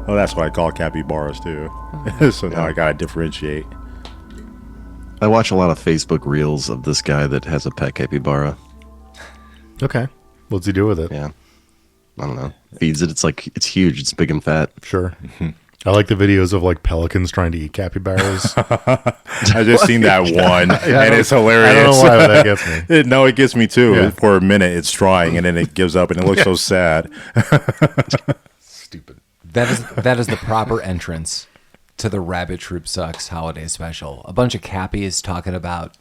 Well, that's why I call capybaras too. So now I gotta differentiate. I watch a lot of Facebook reels of this guy that has a pet capybara. Okay. What's he do with it? Yeah. I don't know. Feeds it. It's huge. It's big and fat. Sure. I like the videos of like pelicans trying to eat capybaras. I just seen that one, and it's hilarious. I don't know why that gets me. No, it gets me too. Yeah. For a minute, it's trying, and then it gives up, and it looks so sad. Stupid. That is the proper entrance to the Rabbit Troop Sucks holiday special. A bunch of cappies talking about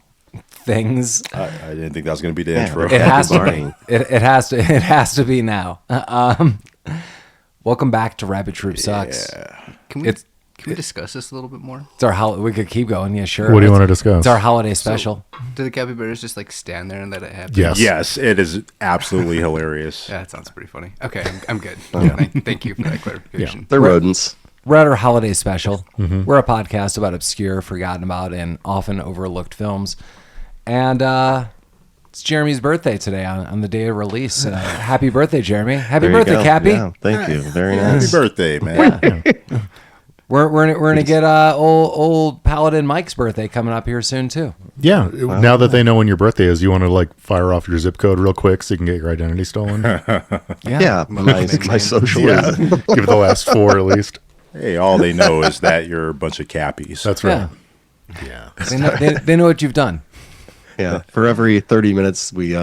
things. I didn't think that was going to be the intro. It has to be. It has to be now. Welcome back to Rabbit Troop Sucks. Yeah. Can we discuss this a little bit more? It's our we could keep going. Yeah, sure. What do you want to discuss? It's our holiday special. Do the capybaras just like stand there and let it happen? Yes. Yes, it is absolutely hilarious. Yeah, that sounds pretty funny. Okay, I'm good. Thank you for that clarification. They're rodents. We're at our holiday special. We're a podcast about obscure, forgotten about, and often overlooked films. And it's Jeremy's birthday today on the day of release. Happy birthday, Jeremy. Happy There you birthday, go. Cappy. Yeah, thank you. Very Happy nice. birthday, man. We're gonna get old Paladin Mike's birthday coming up here soon too. Yeah. Now that they know when your birthday is, you want to like fire off your zip code real quick so you can get your identity stolen? Yeah, my social. Yeah. Give it the last 4 at least. Hey, all they know is that you're a bunch of cappies. That's right. Yeah. They know what you've done. Yeah. For every 30 minutes we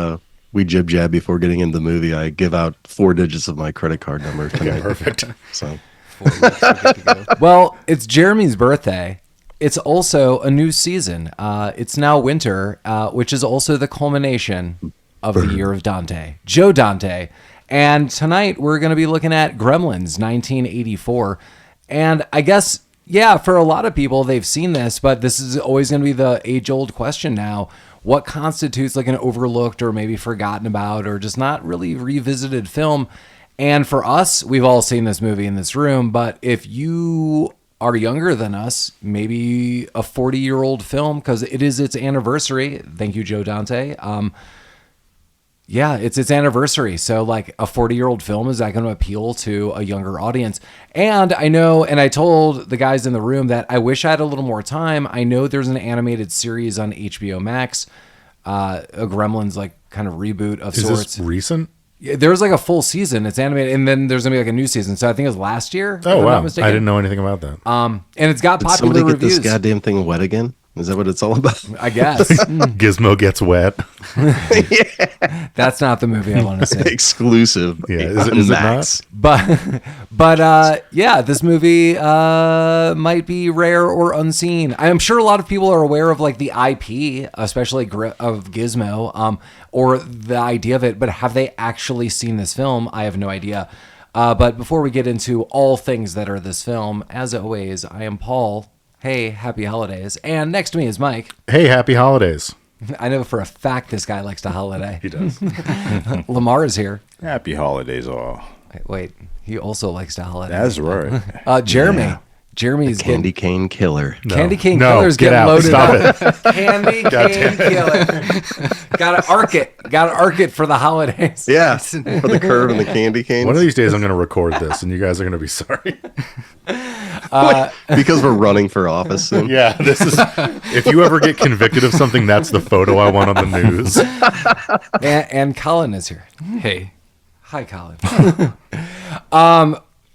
jib jab before getting into the movie, I give out 4 digits of my credit card number tonight. Perfect. So Well, it's Jeremy's birthday. It's also a new season. It's now winter, which is also the culmination of the year of Dante, Joe Dante. And tonight we're going to be looking at Gremlins, 1984. And I guess, yeah, for a lot of people, they've seen this, but this is always going to be the age-old question now. What constitutes like an overlooked or maybe forgotten about or just not really revisited film? And for us, we've all seen this movie in this room, but if you are younger than us, maybe a 40-year-old film, because it is its anniversary. Thank you, Joe Dante. Yeah, it's its anniversary. So like a 40-year-old film, is that going to appeal to a younger audience? And I know, and I told the guys in the room that I wish I had a little more time. I know there's an animated series on HBO Max, a Gremlins like kind of reboot of sorts. Is this recent? Yeah, there was like a full season. It's animated, and then there's gonna be like a new season. So I think it was last year. Oh, if I'm wow. not I mistaken. didn't know anything about that. And it's got did popular somebody get reviews. this goddamn thing wet again? Is that what it's all about? I guess Gizmo gets wet. that's not the movie I want to see. Exclusive. Yeah, on is it Max. But yeah, this movie might be rare or unseen. I'm sure a lot of people are aware of like the IP, especially of Gizmo, or the idea of it. But have they actually seen this film? I have no idea. But before we get into all things that are this film, as always, I am Paul. Hey, happy holidays. And next to me is Mike. Hey, happy holidays. I know for a fact this guy likes to holiday. He does. Lamar is here. Happy holidays, all. Wait, he also likes to holiday. That's right. Jeremy. Yeah. Jeremy's Candy cane killer. Candy cane No, killer's get getting out. loaded Stop up. Candy cane killer. Gotta arc it for the holidays. Yeah, for the curve and the candy canes. One of these days I'm going to record this and you guys are going to be sorry. Because we're running for office soon. Yeah, this is. If you ever get convicted of something, that's the photo I want on the news. And Collin is here. Hey, Hi, Collin.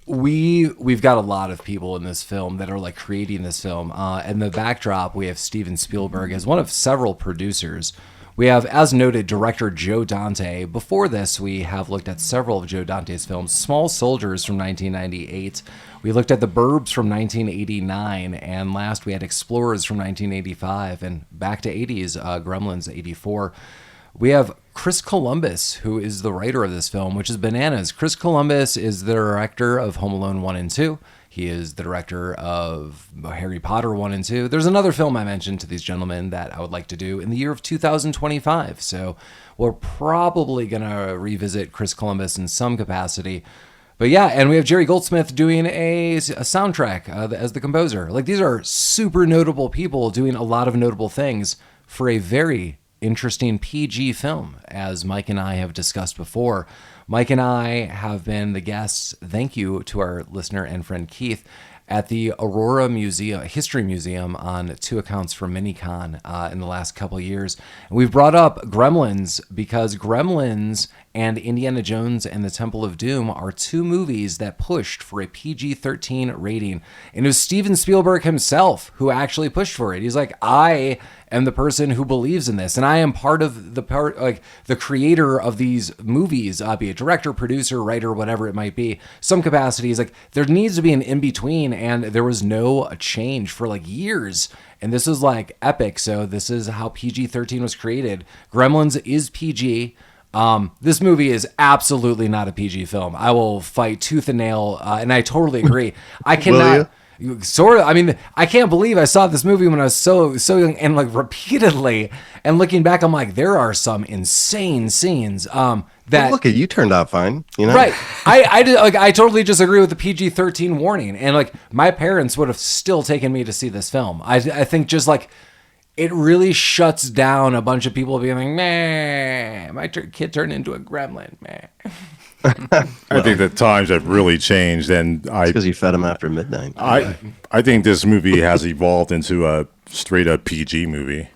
We've got a lot of people in this film that are like creating this film. And the backdrop, we have Steven Spielberg as one of several producers. We have, as noted, director Joe Dante. Before this, we have looked at several of Joe Dante's films. Small Soldiers from 1998. We looked at The Burbs from 1989. And last, we had Explorers from 1985. And back to 80s, Gremlins 84. We have Chris Columbus, who is the writer of this film, which is bananas. Chris Columbus is the director of Home Alone 1 and 2. He is the director of Harry Potter 1 and 2. There's another film I mentioned to these gentlemen that I would like to do in the year of 2025. So we're probably going to revisit Chris Columbus in some capacity. But yeah, and we have Jerry Goldsmith doing a soundtrack as the composer. Like, these are super notable people doing a lot of notable things for a very interesting PG film, as Mike and I have discussed before. Mike and I have been the guests. Thank you to our listener and friend Keith at the Aurora Museum, History Museum, on 2 accounts for MiniCon in the last couple of years. And we've brought up Gremlins because Gremlins and Indiana Jones and the Temple of Doom are 2 movies that pushed for a PG-13 rating. And it was Steven Spielberg himself who actually pushed for it. He's like, I am the person who believes in this, and I am the creator of these movies, be it director, producer, writer, whatever it might be. Some capacity. He's like, there needs to be an in-between, and there was no change for like years. And this is like epic. So this is how PG-13 was created. Gremlins is PG. This movie is absolutely not a PG film. I will fight tooth and nail, and I totally agree. I cannot. Sort of. I mean, I can't believe I saw this movie when I was so young, and like repeatedly. And looking back, I'm like, there are some insane scenes. That well, look, you turned out fine. You know, right? I totally disagree with the PG-13 warning, and like my parents would have still taken me to see this film. I think just like. It really shuts down a bunch of people being like, "Meh, my kid turned into a gremlin." Meh. I think the times have really changed, and because you fed him after midnight. I think this movie has evolved into a straight up PG movie.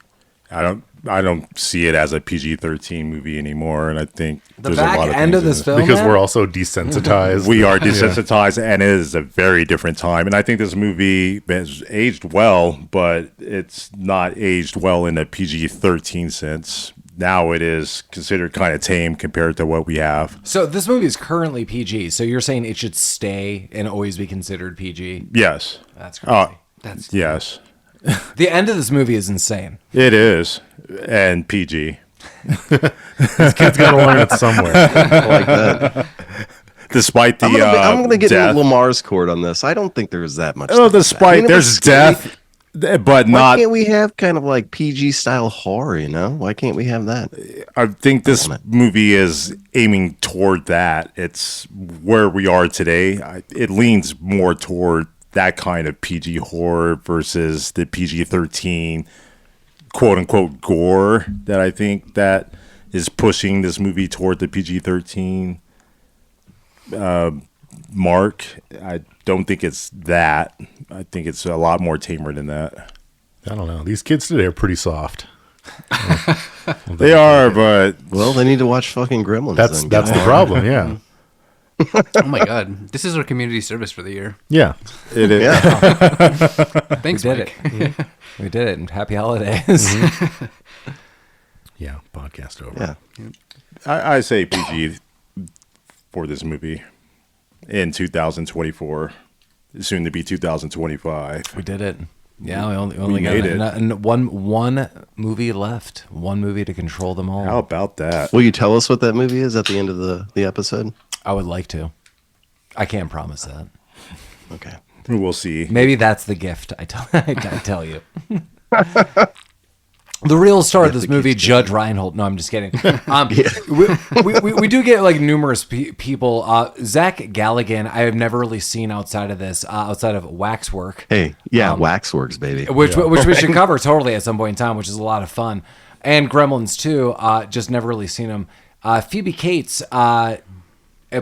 I don't see it as a PG-13 movie anymore, and I think the back end of this film because we're also desensitized. We are desensitized, and it is a very different time. And I think this movie has aged well, but it's not aged well in a PG-13 sense. Now it is considered kind of tame compared to what we have. So this movie is currently PG. So you're saying it should stay and always be considered PG? Yes. That's crazy. Yes. The end of this movie is insane. It is. And PG. This kid's got to learn it somewhere. I like that. Despite the I'm gonna get death. Lamar's court on this. I don't think there's that much. Oh, despite there's death, but Why not. can't we have kind of like PG style horror? You know, why can't we have that? I think this movie is aiming toward that. It's where we are today. It leans more toward that kind of PG horror versus the PG-13 quote unquote gore that I think that is pushing this movie toward the PG-13 mark. I don't think it's that. I think it's a lot more tamer than that. I don't know. These kids today are pretty soft. They are, but Well, they need to watch fucking Gremlins. That's the problem. Yeah. Oh my god, this is our community service for the year. Yeah. it is. Yeah. Thanks, We did Mike. it. We did it. And happy holidays. Yeah. Podcast over. Yeah. I say PG for this movie in 2024, soon to be 2025. We did it. Yeah, we only got made it. And one movie left. One movie to control them all. How about that? Will you tell us what that movie is at the end of the episode? I would like to. I can't promise that. Okay. We'll see. Maybe that's the gift. I tell you. The real star of this movie, Judge Reinhold. No, I'm just kidding. We do get like numerous people. Zach Galligan, I have never really seen outside of this, outside of Waxwork. Hey, yeah, Waxworks, baby. Which we should cover totally at some point in time, which is a lot of fun. And Gremlins too. Just never really seen them. Phoebe Cates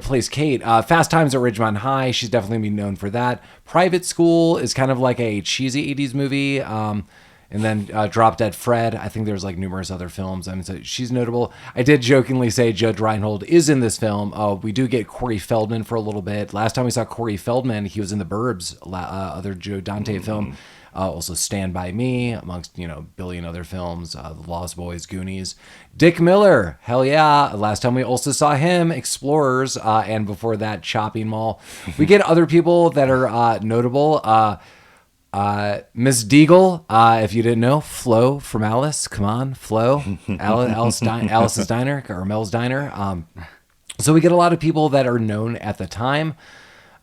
plays Kate. Fast Times at Ridgemont High. She's definitely been known for that. Private School is kind of like a cheesy 80s movie. And then Drop Dead Fred. I think there's like numerous other films. I mean, so she's notable. I did jokingly say Judge Reinhold is in this film. We do get Corey Feldman for a little bit. Last time we saw Corey Feldman, he was in The Burbs, other Joe Dante film. Also Stand By Me, amongst, billion other films. The Lost Boys, Goonies. Dick Miller, hell yeah. Last time we also saw him, Explorers, and before that, Chopping Mall. We get other people that are notable. Miss Deagle, if you didn't know, Flo from Alice. Come on, Flo. Alice's Diner, or Mel's Diner. So we get a lot of people that are known at the time.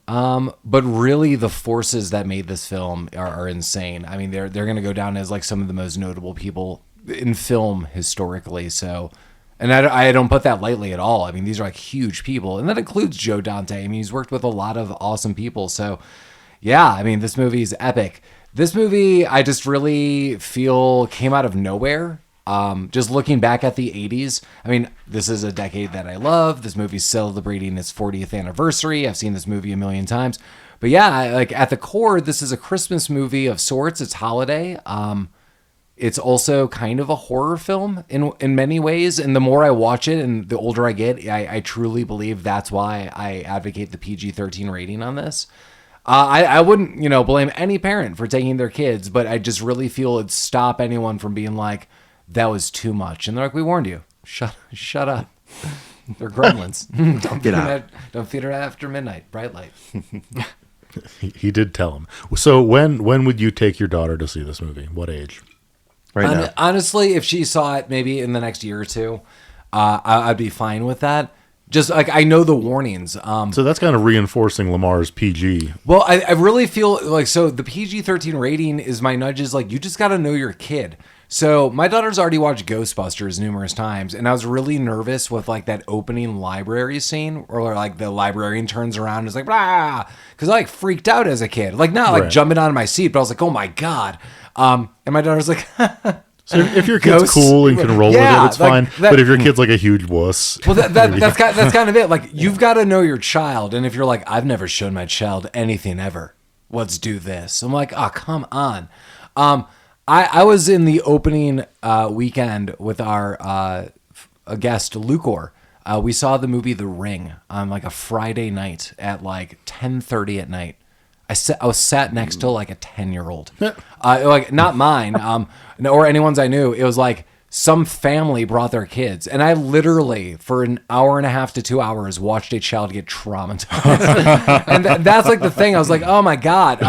But really the forces that made this film are insane. I mean, they're going to go down as like some of the most notable people in film historically. So, and I don't put that lightly at all. I mean, these are like huge people, and that includes Joe Dante. I mean, he's worked with a lot of awesome people. So yeah, I mean, this movie is epic. This movie, I just really feel came out of nowhere. Just looking back at the 80s, I mean, this is a decade that I love. This movie's celebrating its 40th anniversary. I've seen this movie a million times. But yeah, like at the core, this is a Christmas movie of sorts. It's holiday. It's also kind of a horror film in many ways. And the more I watch it and the older I get, I truly believe that's why I advocate the PG-13 rating on this. I wouldn't, blame any parent for taking their kids, but I just really feel it'd stop anyone from being like, that was too much. And they're like, we warned you. Shut up. They're gremlins. Don't feed her after midnight. Bright light. He did tell him. So when would you take your daughter to see this movie? What age? Right now. Honestly, if she saw it maybe in the next year or two, I'd be fine with that. Just like I know the warnings. So that's kind of reinforcing Lamar's PG. Well, I really feel like, so the PG-13 rating is my nudge is like, you just got to know your kid. So my daughter's already watched Ghostbusters numerous times, and I was really nervous with like that opening library scene where like the librarian turns around and is like, blah, because I like freaked out as a kid. Like not like jumping out of my seat, but I was like, oh my God. And my daughter's like, so if your kid's cool and can roll with it, it's fine. But if your kid's like a huge wuss. Well, that's kind of it. Like you've got to know your child. And if you're like, I've never shown my child anything ever, let's do this. I'm like, oh, come on. I was in the opening weekend with our a guest, Lucor. We saw the movie The Ring on like a Friday night at like 10:30 at night. I was sat next to like a 10-year-old, like not mine, or anyone's I knew. It was like some family brought their kids, and I literally for an hour and a half to 2 hours watched a child get traumatized. And that's like the thing. I was like, oh my God.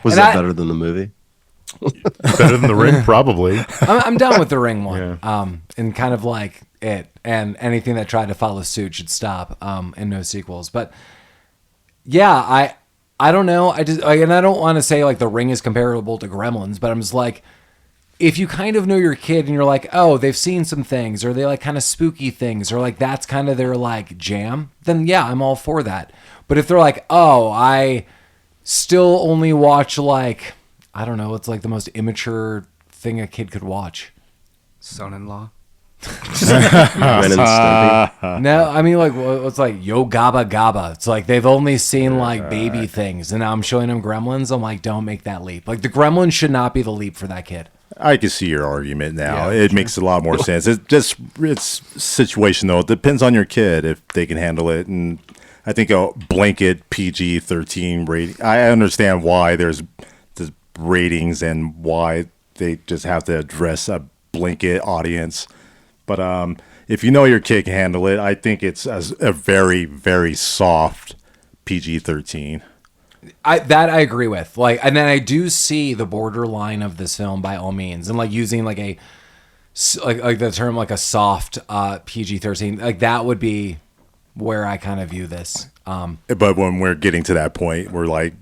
Was that better than the movie? Better than The Ring, probably. I'm done with The Ring one. Yeah. And kind of like it, and anything that tried to follow suit should stop. And no sequels. But yeah, I don't know. And I don't want to say like The Ring is comparable to Gremlins, but I'm just like, if you kind of know your kid and you're like, oh, they've seen some things, or they like kind of spooky things, or like that's kind of their like jam, then yeah, I'm all for that. But if they're like, oh, I still only watch like, I don't know, it's like the most immature thing a kid could watch. Son-in-law. No, I mean like it's like Yo Gabba Gabba. It's like they've only seen like baby things, and now I'm showing them Gremlins. I'm like, don't make that leap. Like the Gremlins should not be the leap for that kid. I can see your argument now. It makes a lot more sense. It's situational. It depends on your kid if they can handle it, and I think a blanket PG-13 rating. I understand why there's the ratings and why they just have to address a blanket audience. But if you know your kid can handle it, I think it's a very, very soft PG-13. I agree with. Like, and then I do see the borderline of this film by all means, and like using like a like the term like a soft PG-13. Like that would be where I kind of view this. But when we're getting to that point, we're like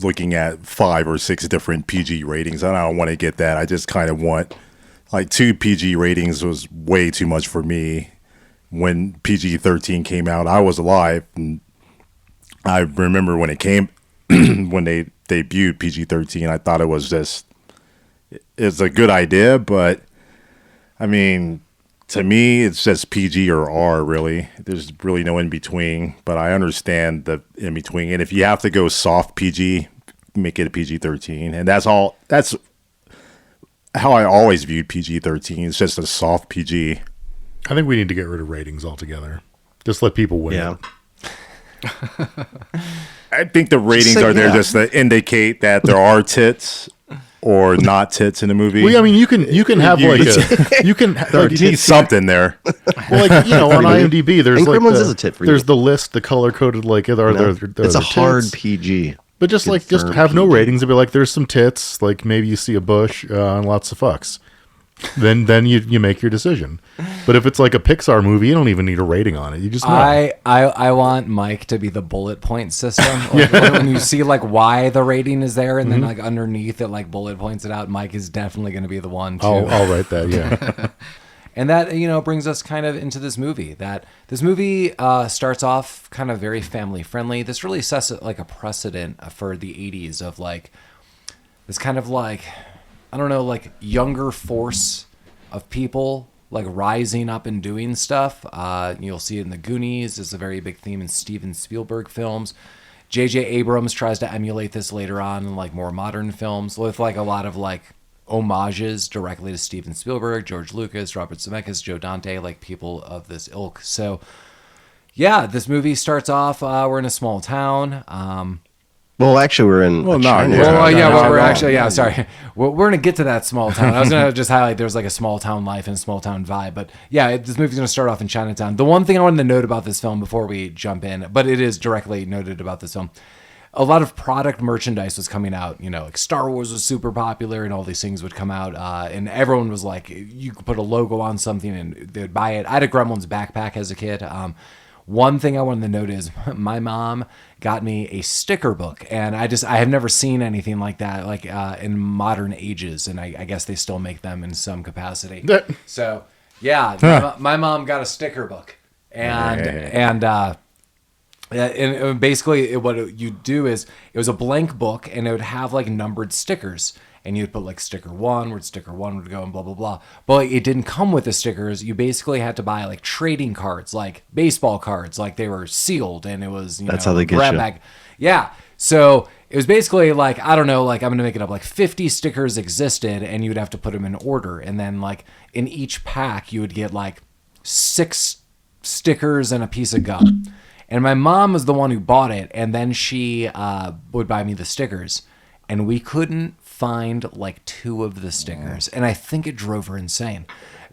looking at 5 or 6 different PG ratings, and I don't want to get that. I just kind of want. Like 2 PG ratings was way too much for me. When PG-13 came out, I was alive, and I remember when it came, when they debuted PG-13, I thought it was just, it's a good idea, but I mean, to me, it's just PG or R, really. There's really no in between, but I understand the in between. And if you have to go soft PG, make it a PG-13, and that's all. That's how I always viewed PG-13. It's just a soft PG. I think we need to get rid of ratings altogether. Just let people win. Yeah. I think the ratings are there just to indicate that there are tits or not tits in the movie. Well, I mean, you can have like you can there needs something there. Well, like on IMDb, there's and like Gremlins is a tit for you. There's the list, the color coded like it's a hard PG. But just like just have no ratings and be like, there's some tits, like maybe you see a bush and lots of fucks. Then you make your decision. But if it's like a Pixar movie, you don't even need a rating on it. You just know. I want Mike to be the bullet point system. Like, when you see like why the rating is there, and then like underneath it like bullet points it out, Mike is definitely going to be the one to. I'll write that. Yeah. And that, brings us kind of into this movie. That this movie starts off kind of very family friendly. This really sets like a precedent for the 80s of like this kind of like, I don't know, like younger force of people like rising up and doing stuff. You'll see it in the Goonies. It's a very big theme in Steven Spielberg films. J.J. Abrams tries to emulate this later on in like more modern films with like a lot of like homages directly to Steven Spielberg, George Lucas, Robert Zemeckis, Joe Dante, like people of this ilk. So yeah, this movie starts off, we're in a small town. Well, actually, we're in. Well, no, China. yeah. We're actually, sorry. We're going to get to that small town. I was going to just highlight there's like a small town life and a small town vibe. But yeah, this movie's going to start off in Chinatown. The one thing I wanted to note about this film before we jump in, but it is directly noted about this film, a lot of product merchandise was coming out. You know, like Star Wars was super popular and all these things would come out. And everyone was like, you could put a logo on something and they would buy it. I had a Gremlins backpack as a kid. One thing I wanted to note is my mom got me a sticker book, and I have never seen anything like that, like in modern ages, and I guess they still make them in some capacity. So yeah, my mom got a sticker book, and basically what you do is it was a blank book, and it would have like numbered stickers. And you'd put like sticker 1, where sticker 1 would go and blah, blah, blah. But it didn't come with the stickers. You basically had to buy like trading cards, like baseball cards, like they were sealed and it was, That's how they get grab you. bag. Yeah. So it was basically like, I don't know, like I'm going to make it up, like 50 stickers existed and you'd have to put them in order. And then like in each pack, you would get like 6 stickers and a piece of gum. And my mom was the one who bought it. And then she would buy me the stickers. And we couldn't find like 2 of the stickers. And I think it drove her insane.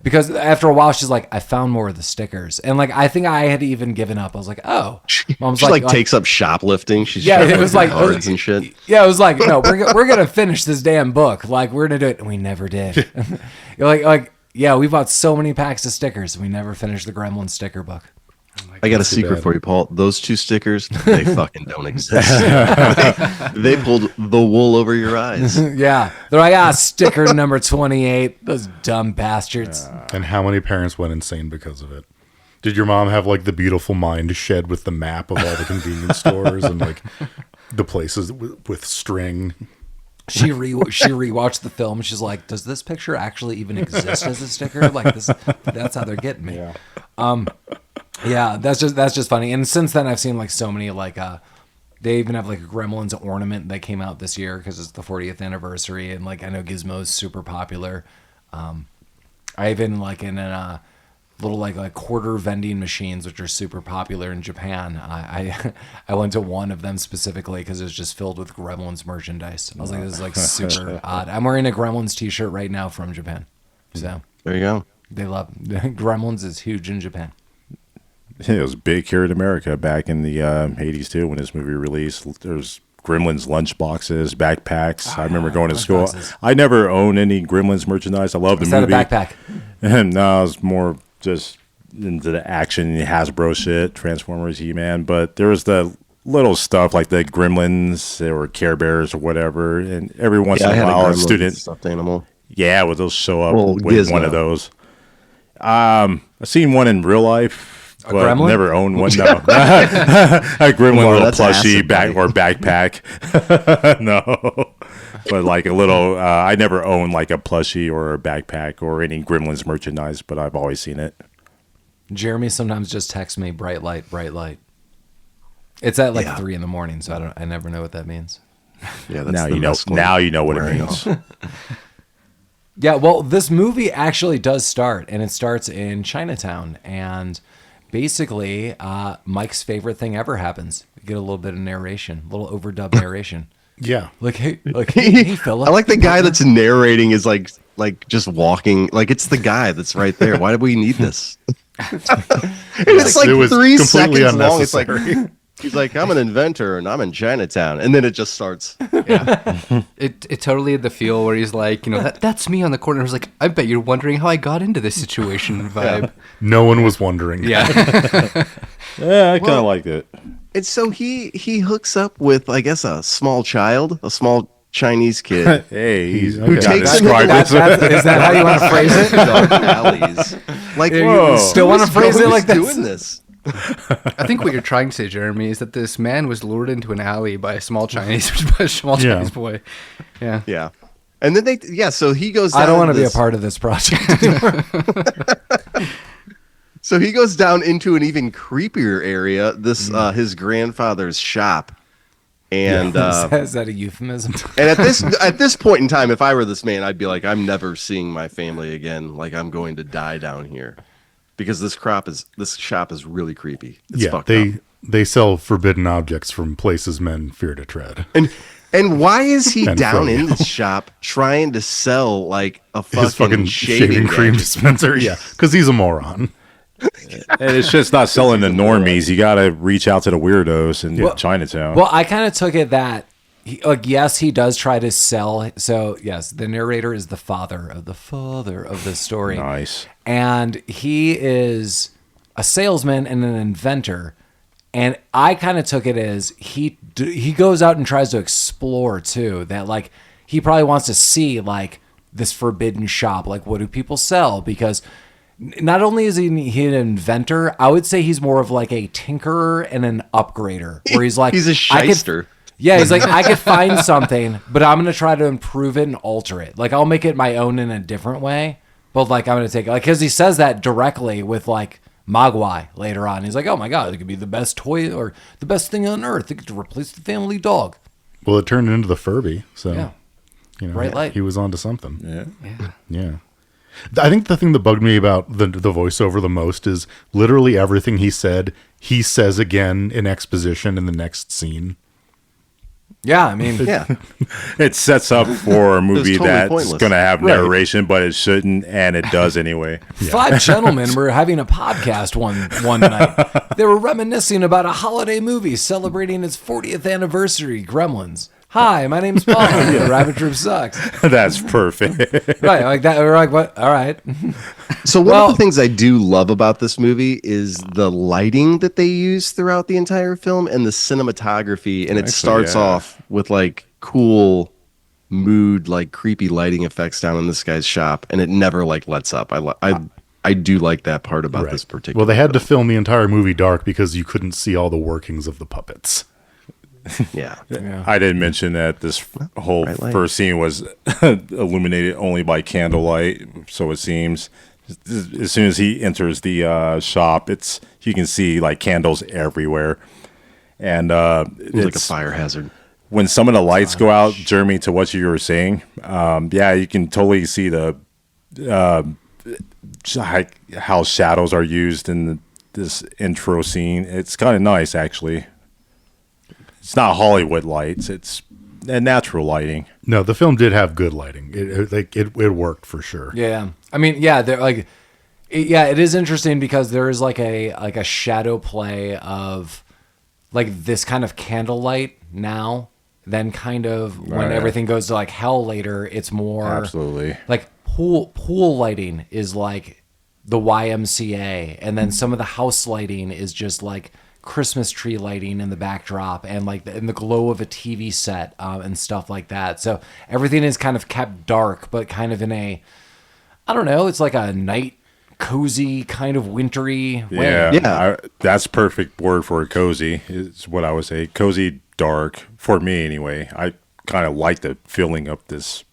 Because after a while, she's like, I found more of the stickers. And like, I think I had even given up. I was like, oh. Mom's She like takes up shoplifting. She's it was like cards and shit. Yeah, it was like, no, we're gonna finish this damn book. Like, we're gonna do it. And we never did. You're like, yeah, we bought so many packs of stickers. And we never finished the Gremlin sticker book. I got a secret for you, Paul. Those 2 stickers, they fucking don't exist. they pulled the wool over your eyes. Yeah. They're like, sticker number 28. Those dumb bastards. And how many parents went insane because of it? Did your mom have like the beautiful mind shed with the map of all the convenience stores and like the places with string? She rewatched the film. She's like, does this picture actually even exist as a sticker? Like this, that's how they're getting me. Yeah. Yeah, that's just funny. And since then, I've seen like so many like they even have like a Gremlins ornament that came out this year because it's the 40th anniversary, and like I know Gizmo's super popular. I even like in a little like quarter vending machines which are super popular in Japan. I went to one of them specifically because it was just filled with Gremlins merchandise. I was like, this is like super odd. I'm wearing a Gremlins t-shirt right now from Japan. So there you go. They love Gremlins is huge in Japan. It was big here in America back in the 80s, too, when this movie released. There's Gremlins lunchboxes, backpacks. I remember going to school. Boxes. I never owned any Gremlins merchandise. I love the movie. Is that a backpack? And no, I was more just into the action, Hasbro shit, Transformers, He-Man. But there was the little stuff like the Gremlins or Care Bears or whatever. And every once in a while, a student stuffed animal. Yeah, well, they'll show up Well, with Gizmo. one of those. I've seen one in real life. But gremlin? Never owned one. No, a gremlin Well, little that's plushie acid, buddy. backpack. No, but like a little. I never owned like a plushie or a backpack or any Gremlins merchandise, but I've always seen it. Jeremy sometimes just texts me bright light, bright light. It's at like 3 a.m, so I never know what that means. Yeah, that's Now the you know. mescaline Now you know what it wearing means. Yeah, well, this movie actually does start, and it starts in Chinatown, and basically, Mike's favorite thing ever happens. You get a little bit of narration, a little overdub narration. Yeah. Hey, fella. I like the guy that's narrating is like just walking. Like it's the guy that's right there. Why do we need this? And it's like It was 3 completely seconds long. It's like unnecessary. he's like, I'm an inventor and I'm in Chinatown, and then it just starts. Yeah. It totally had the feel where he's like, that's me on the corner. I was like, I bet you're wondering how I got into this situation vibe. No one was wondering. Yeah. Yeah, I kind of liked it. And so he hooks up with, I guess, a small child, a small Chinese kid. Hey, he's Who gotta takes him describe into it. Is that how you want to phrase it? Dark alleys. Like, Whoa. Still want to phrase it like this? doing this? I think what you're trying to say, Jeremy, is that this man was lured into an alley by a small Chinese, Chinese boy. Yeah. Yeah. And then so he goes down. I don't want to be a part of this project anymore. So he goes down into an even creepier area, his grandfather's shop. And is that a euphemism? and at this point in time, if I were this man, I'd be like, I'm never seeing my family again. Like, I'm going to die down here. Because this shop is really creepy. It's fucked up. They sell forbidden objects from places men fear to tread. And why is he And down froyo. in this shop trying to sell like a His fucking shaving cream gadget? dispenser. Yeah, because he's a moron. And it's just not selling the normies. You got to reach out to the weirdos in Chinatown. Well, I kind of took it that, yes, he does try to sell. So, yes, the narrator is the father of the story. Nice. And he is a salesman and an inventor. And I kind of took it as he goes out and tries to explore, too. That, like, he probably wants to see, like, this forbidden shop. Like, what do people sell? Because not only is he an inventor, I would say he's more of like a tinkerer and an upgrader, where he's like, He's a shyster. He's like, I could find something, but I'm going to try to improve it and alter it. Like, I'll make it my own in a different way, but like, I'm going to take it, like, because he says that directly with like Mogwai later on. He's like, oh my God, it could be the best toy or the best thing on earth. It could replace the family dog. Well, it turned into the Furby, so Yeah. bright light. He was onto something. Yeah. I think the thing that bugged me about the voiceover the most is literally everything he says again in exposition in the next scene. Yeah, I mean, It sets up for a movie totally that's pointless. going to have Right. narration, but it shouldn't, and it does anyway. Five gentlemen were having a podcast one night. They were reminiscing about a holiday movie celebrating its 40th anniversary, Gremlins. Hi, my name's Paul. The Rabbit Troop sucks. That's perfect. Right, like that. We're like, what? All right. So one of the things I do love about this movie is the lighting that they use throughout the entire film and the cinematography. And it starts off with like cool mood, like creepy lighting effects down in this guy's shop, and it never like lets up. I do like that part about this particular. Well, they had to film the entire movie dark because you couldn't see all the workings of the puppets. Yeah. I didn't mention that this whole bright light. first scene was illuminated only by candlelight, so it seems. As soon as he enters the shop, you can see like candles everywhere, and It's like a it's fire hazard. when some of the lights go out. Jeremy, to what you were saying, you can totally see the how shadows are used in this intro scene. It's kind of nice, actually. It's not Hollywood lights; it's natural lighting. No, the film did have good lighting. It worked for sure. Yeah. I mean, yeah, they're like, it is interesting because there is like a shadow play of like this kind of candlelight now, then kind of when everything goes to like hell later, it's more Absolutely. like pool lighting is like the YMCA, and then some of the house lighting is just like Christmas tree lighting in the backdrop and like in the glow of a TV set and stuff like that. So everything is kind of kept dark, but kind of in a, I don't know, it's like a night cozy kind of wintry way. Yeah. That's perfect word for it. Cozy is what I would say. Cozy, dark for me anyway. I kind of like the feeling of this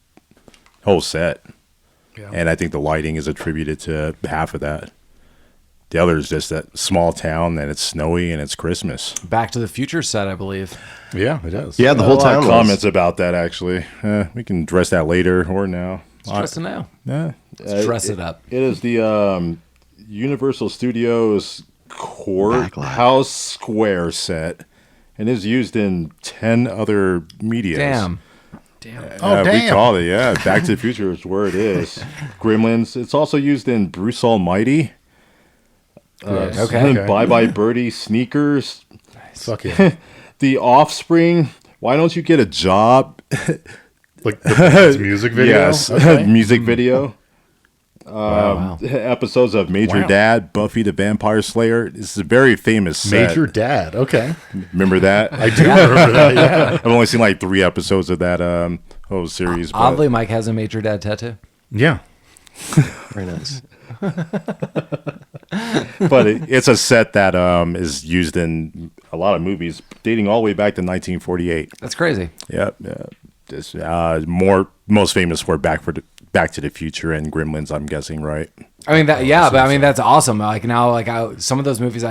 whole set, and I think the lighting is attributed to half of that. The other is just that small town, and it's snowy, and it's Christmas. Back to the Future set, I believe. Yeah, it does. Yeah, the whole A lot of town. comments about that actually. We can address that later or now. Let's dress it now. Yeah, Let's dress it up. It is the Universal Studios Courthouse Square set, and is used in 10 other media. Damn. Oh, We damn. call it, Back to the Future is where it is. Gremlins. It's also used in Bruce Almighty. Okay. Bye Bye Birdie, Sneakers, Fuck yeah. The Offspring. Why don't you get a job? Like the band's music video? Yes, Okay. music video. Wow. Episodes of Major Wow. Dad, Buffy the Vampire Slayer. This is a very famous set. Major Dad. Okay. Remember that? I do remember that, yeah. I've only seen like 3 episodes of that whole series. But Oddly, Mike has a Major Dad tattoo. Yeah. Very nice. but it's a set that is used in a lot of movies dating all the way back to 1948. That's crazy. Yep. Just most famous for Back to the Future and Gremlins, I'm guessing, right? I mean but I mean that's awesome. Like now, like some of those movies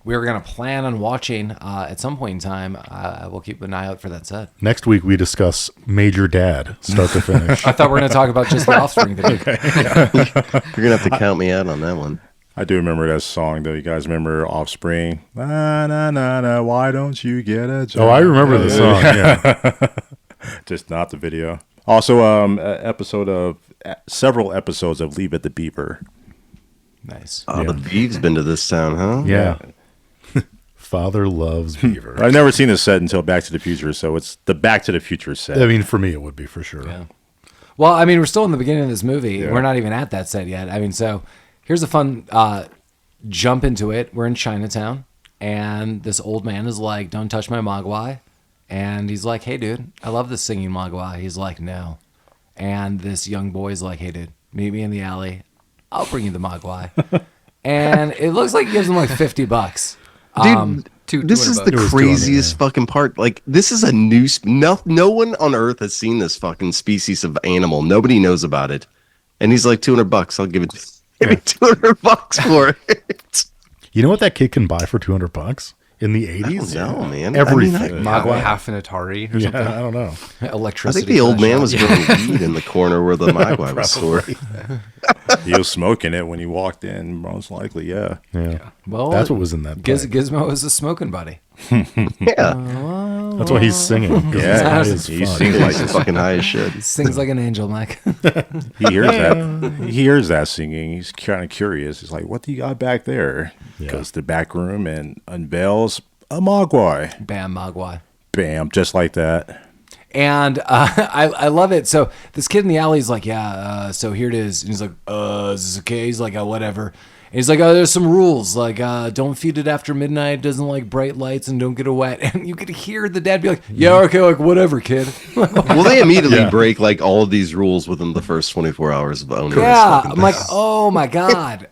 we were gonna plan on watching at some point in time. I will keep an eye out for that set. Next week we discuss Major Dad, start to finish. I thought we were gonna talk about just the Offspring video. You're gonna have to count me out on that one. I do remember that song, though. You guys remember Offspring? Na, na, na, na, why don't you get a job? Oh, I remember the song. Yeah. Just not the video. Also, several episodes of Leave It to Beaver. Nice. Oh, the Beeve's been to this town, huh? Yeah. Father loves beaver. I've never seen this set until Back to the Future, so it's the Back to the Future set. I mean, for me, it would be for sure. Yeah. Well, I mean, we're still in the beginning of this movie. Yeah. We're not even at that set yet. I mean, so here's a fun jump into it. We're in Chinatown, and this old man is like, "Don't touch my Mogwai." And he's like, "Hey, dude, I love this singing Mogwai." He's like, "No." And this young boy's like, "Hey, dude, meet me in the alley. I'll bring you the Mogwai." And it looks like he gives him like $50. Dude, this is the craziest fucking part. Like, this is a new... No one on Earth has seen this fucking species of animal. Nobody knows about it. And he's like, $200. I'll give it... Give me $200 for it. You know what that kid can buy for $200 in the 80s? No, man. Everything. Mogwai, half an Atari or something. I don't know. Electricity. I think the old man was growing weed in the corner where the Mogwai was stored. He was smoking it when he walked in, most likely, yeah. Well, that's what was in that. Gizmo was a smoking buddy. Yeah. That's why he's singing. Yeah, he sings like He's fucking high as shit. He sings like an angel, Mike. He hears that. He hears that singing. He's kind of curious. He's like, "What do you got back there?" Goes to the back room and unveils a Mogwai. Bam, Mogwai. Bam, just like that. And I love it. So this kid in the alley is like, so here it is. And he's like, is this okay? He's like, whatever. And he's like, there's some rules. Like, don't feed it after midnight. Doesn't like bright lights and don't get it wet. And you could hear the dad be like, yeah, okay, like whatever, kid. Well, they immediately break like all of these rules within the first 24 hours of owning. Yeah, I'm like, oh my God.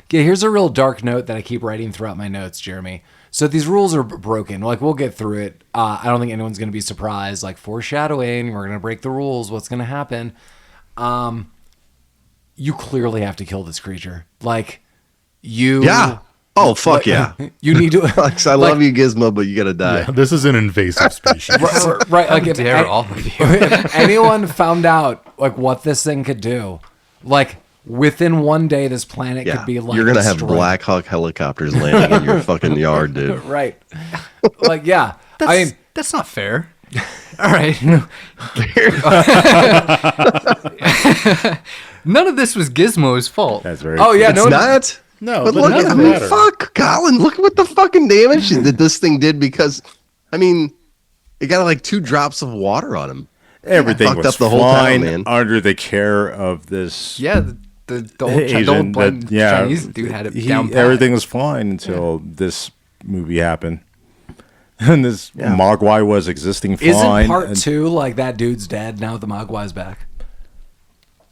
Here's a real dark note that I keep writing throughout my notes, Jeremy. So these rules are broken. Like, we'll get through it. I don't think anyone's going to be surprised. Like, foreshadowing, we're going to break the rules. What's going to happen? You clearly have to kill this creature. Like, you... Yeah. Oh, fuck yeah. You need to... Alex, I love you, Gizmo, but you got to die. Yeah, this is an invasive species. Right. Like, if if anyone found out, like, what this thing could do, like... Within one day, this planet could be like you're gonna destroyed. have Black Hawk helicopters landing in your fucking yard, dude. Right? Like, yeah. That's not fair. All right. None of this was Gizmo's fault. That's very. Oh yeah, It's not. No, But but look, none I of mean, matter. fuck, Collin. Look what the fucking damage that this thing did because, I mean, it got like 2 drops of water on him. Everything fucked was up the whole town, fine man. under the care of this. Yeah, the old, Asian, the old blind yeah, Chinese dude had it down pat. Everything was fine until this movie happened. And this Mogwai was existing fine. Isn't part 2 like that dude's dead, now the Mogwai's back?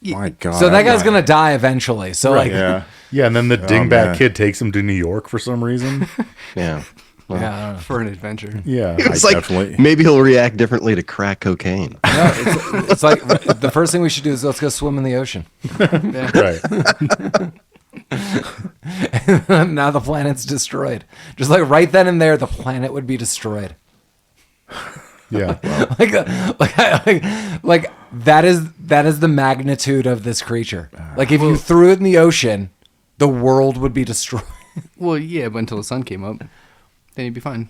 My God. So that guy's going to die eventually. So like, Yeah. Yeah, and then the dingbat man. kid takes him to New York for some reason. Yeah. Well, yeah, I don't know. For an adventure. Yeah. It's I like definitely- maybe he'll react differently to crack cocaine. No, it's like the first thing we should do is let's go swim in the ocean. Right. Now the planet's destroyed. Just like right then and there, the planet would be destroyed. Yeah. Like that is the magnitude of this creature. Like if you threw it in the ocean, the world would be destroyed. Well, yeah, but until the sun came up, then you'd be fine.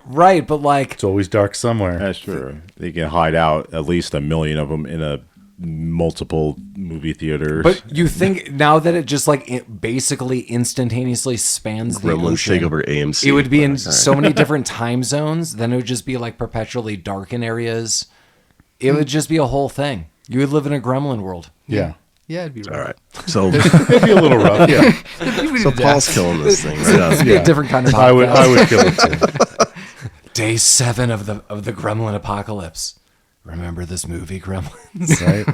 Right, but like It's always dark somewhere. That's true. They can hide out at least 1 million of them in a multiple movie theaters. but you think now that it just like it basically instantaneously spans the Gremlins ocean, take over AMC. it would be in so many different time zones. Then it would just be like perpetually dark in areas. It would just be a whole thing. You would live in a gremlin world. Yeah. Yeah, it'd be rough. All right. So, It'd be a little rough. Yeah. so Paul's killing this thing. Right up. Be a different kind of I would podcast. kill it too. Day 7 of the gremlin apocalypse. Remember this movie, Gremlins? Right?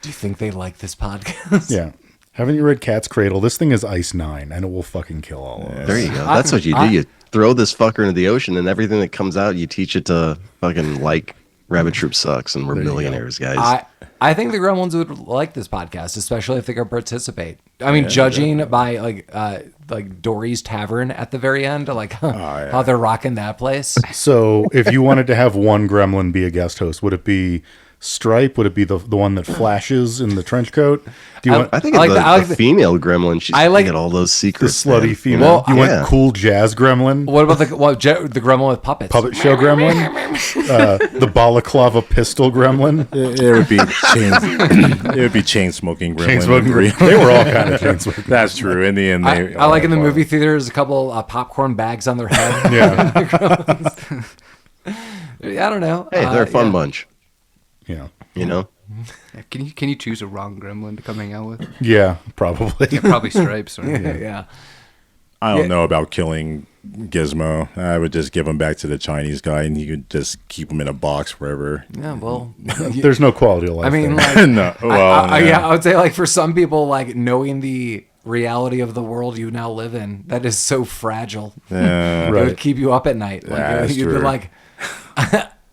Do you think they like this podcast? Yeah. Haven't you read Cat's Cradle? This thing is Ice 9, and it will fucking kill all of us. There you go. That's what you do. throw this fucker into the ocean, and everything that comes out, you teach it to fucking like Rabbit Troop sucks, and we're millionaires, guys. I think the Gremlins would like this podcast, especially if they could participate. I mean, judging by like Dory's Tavern at the very end, like how they're rocking that place. So, if you wanted to have one gremlin be a guest host, would it be Stripe? Would it be the one that flashes in the trench coat? Do you want I think it's the female gremlin. She's get all those the secrets. slutty female? You want cool jazz gremlin? What about the gremlin with puppets? Puppet show gremlin? The balaclava pistol gremlin? It would be chain smoking gremlin. Chain smoking gremlin. They were all kind of chain smoking. That's true. In the end, I like in the movie theaters a couple popcorn bags on their head. Yeah. I don't know. Hey, they're a fun bunch. Yeah. You know? Yeah, can you choose a wrong gremlin to come hang out with? Yeah, probably. Yeah, probably Stripes. Or, Yeah. I don't know about killing Gizmo. I would just give him back to the Chinese guy, and he could just keep him in a box wherever. Yeah, well, There's no quality of life. I mean, there. like, No, well, I would say, like, for some people, like, knowing the reality of the world you now live in, that is so fragile. Yeah. It Right. would keep you up at night. Like, That's you'd be true. like,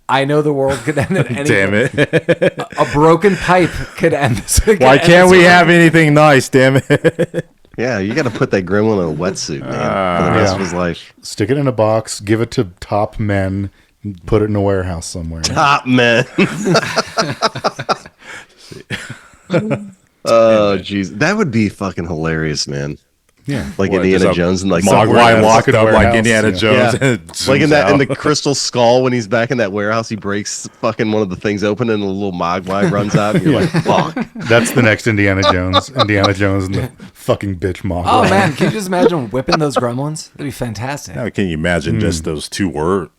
I know the world could end at any Damn it! A broken pipe could end this. Why can't we have anything nice? Damn it! Yeah, you got to put that gremlin in a wetsuit, man, for the rest of his life. Stick it in a box, give it to top men, and put it in a warehouse somewhere. Top man. Oh, jeez. That would be fucking hilarious, man. Yeah. Like What, Indiana just a Jones and like Mogwai locked up like warehouse, Indiana yeah. Jones. Yeah. And it like in zooms that in out. the crystal skull when he's back in that warehouse, he breaks fucking one of the things open and a little Mogwai runs out. And you're like, fuck. That's the next Indiana Jones. Indiana Jones and the fucking bitch Mogwai. Oh, man. Can you just imagine whipping those gremlins? That'd be fantastic. Now, can you imagine just those two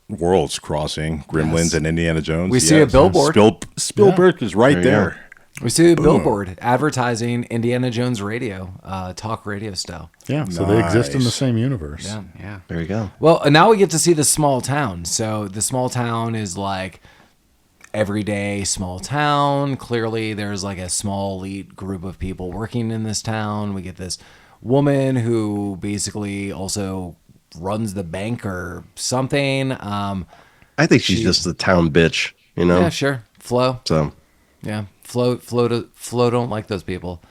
worlds crossing, Gremlins and Indiana Jones? We see a billboard. Spielberg is right There you there. We see a billboard advertising Indiana Jones radio, talk radio style. Yeah, so they exist in the Nice. same universe. Yeah. Yeah. There you go. Well, now we get to see the small town. So the small town is like everyday small town. Clearly, there's like a small elite group of people working in this town. We get this woman who basically also runs the bank or something. I think she's just a town bitch, you know? Yeah, sure. Flo. So, Yeah, Flo don't like those people.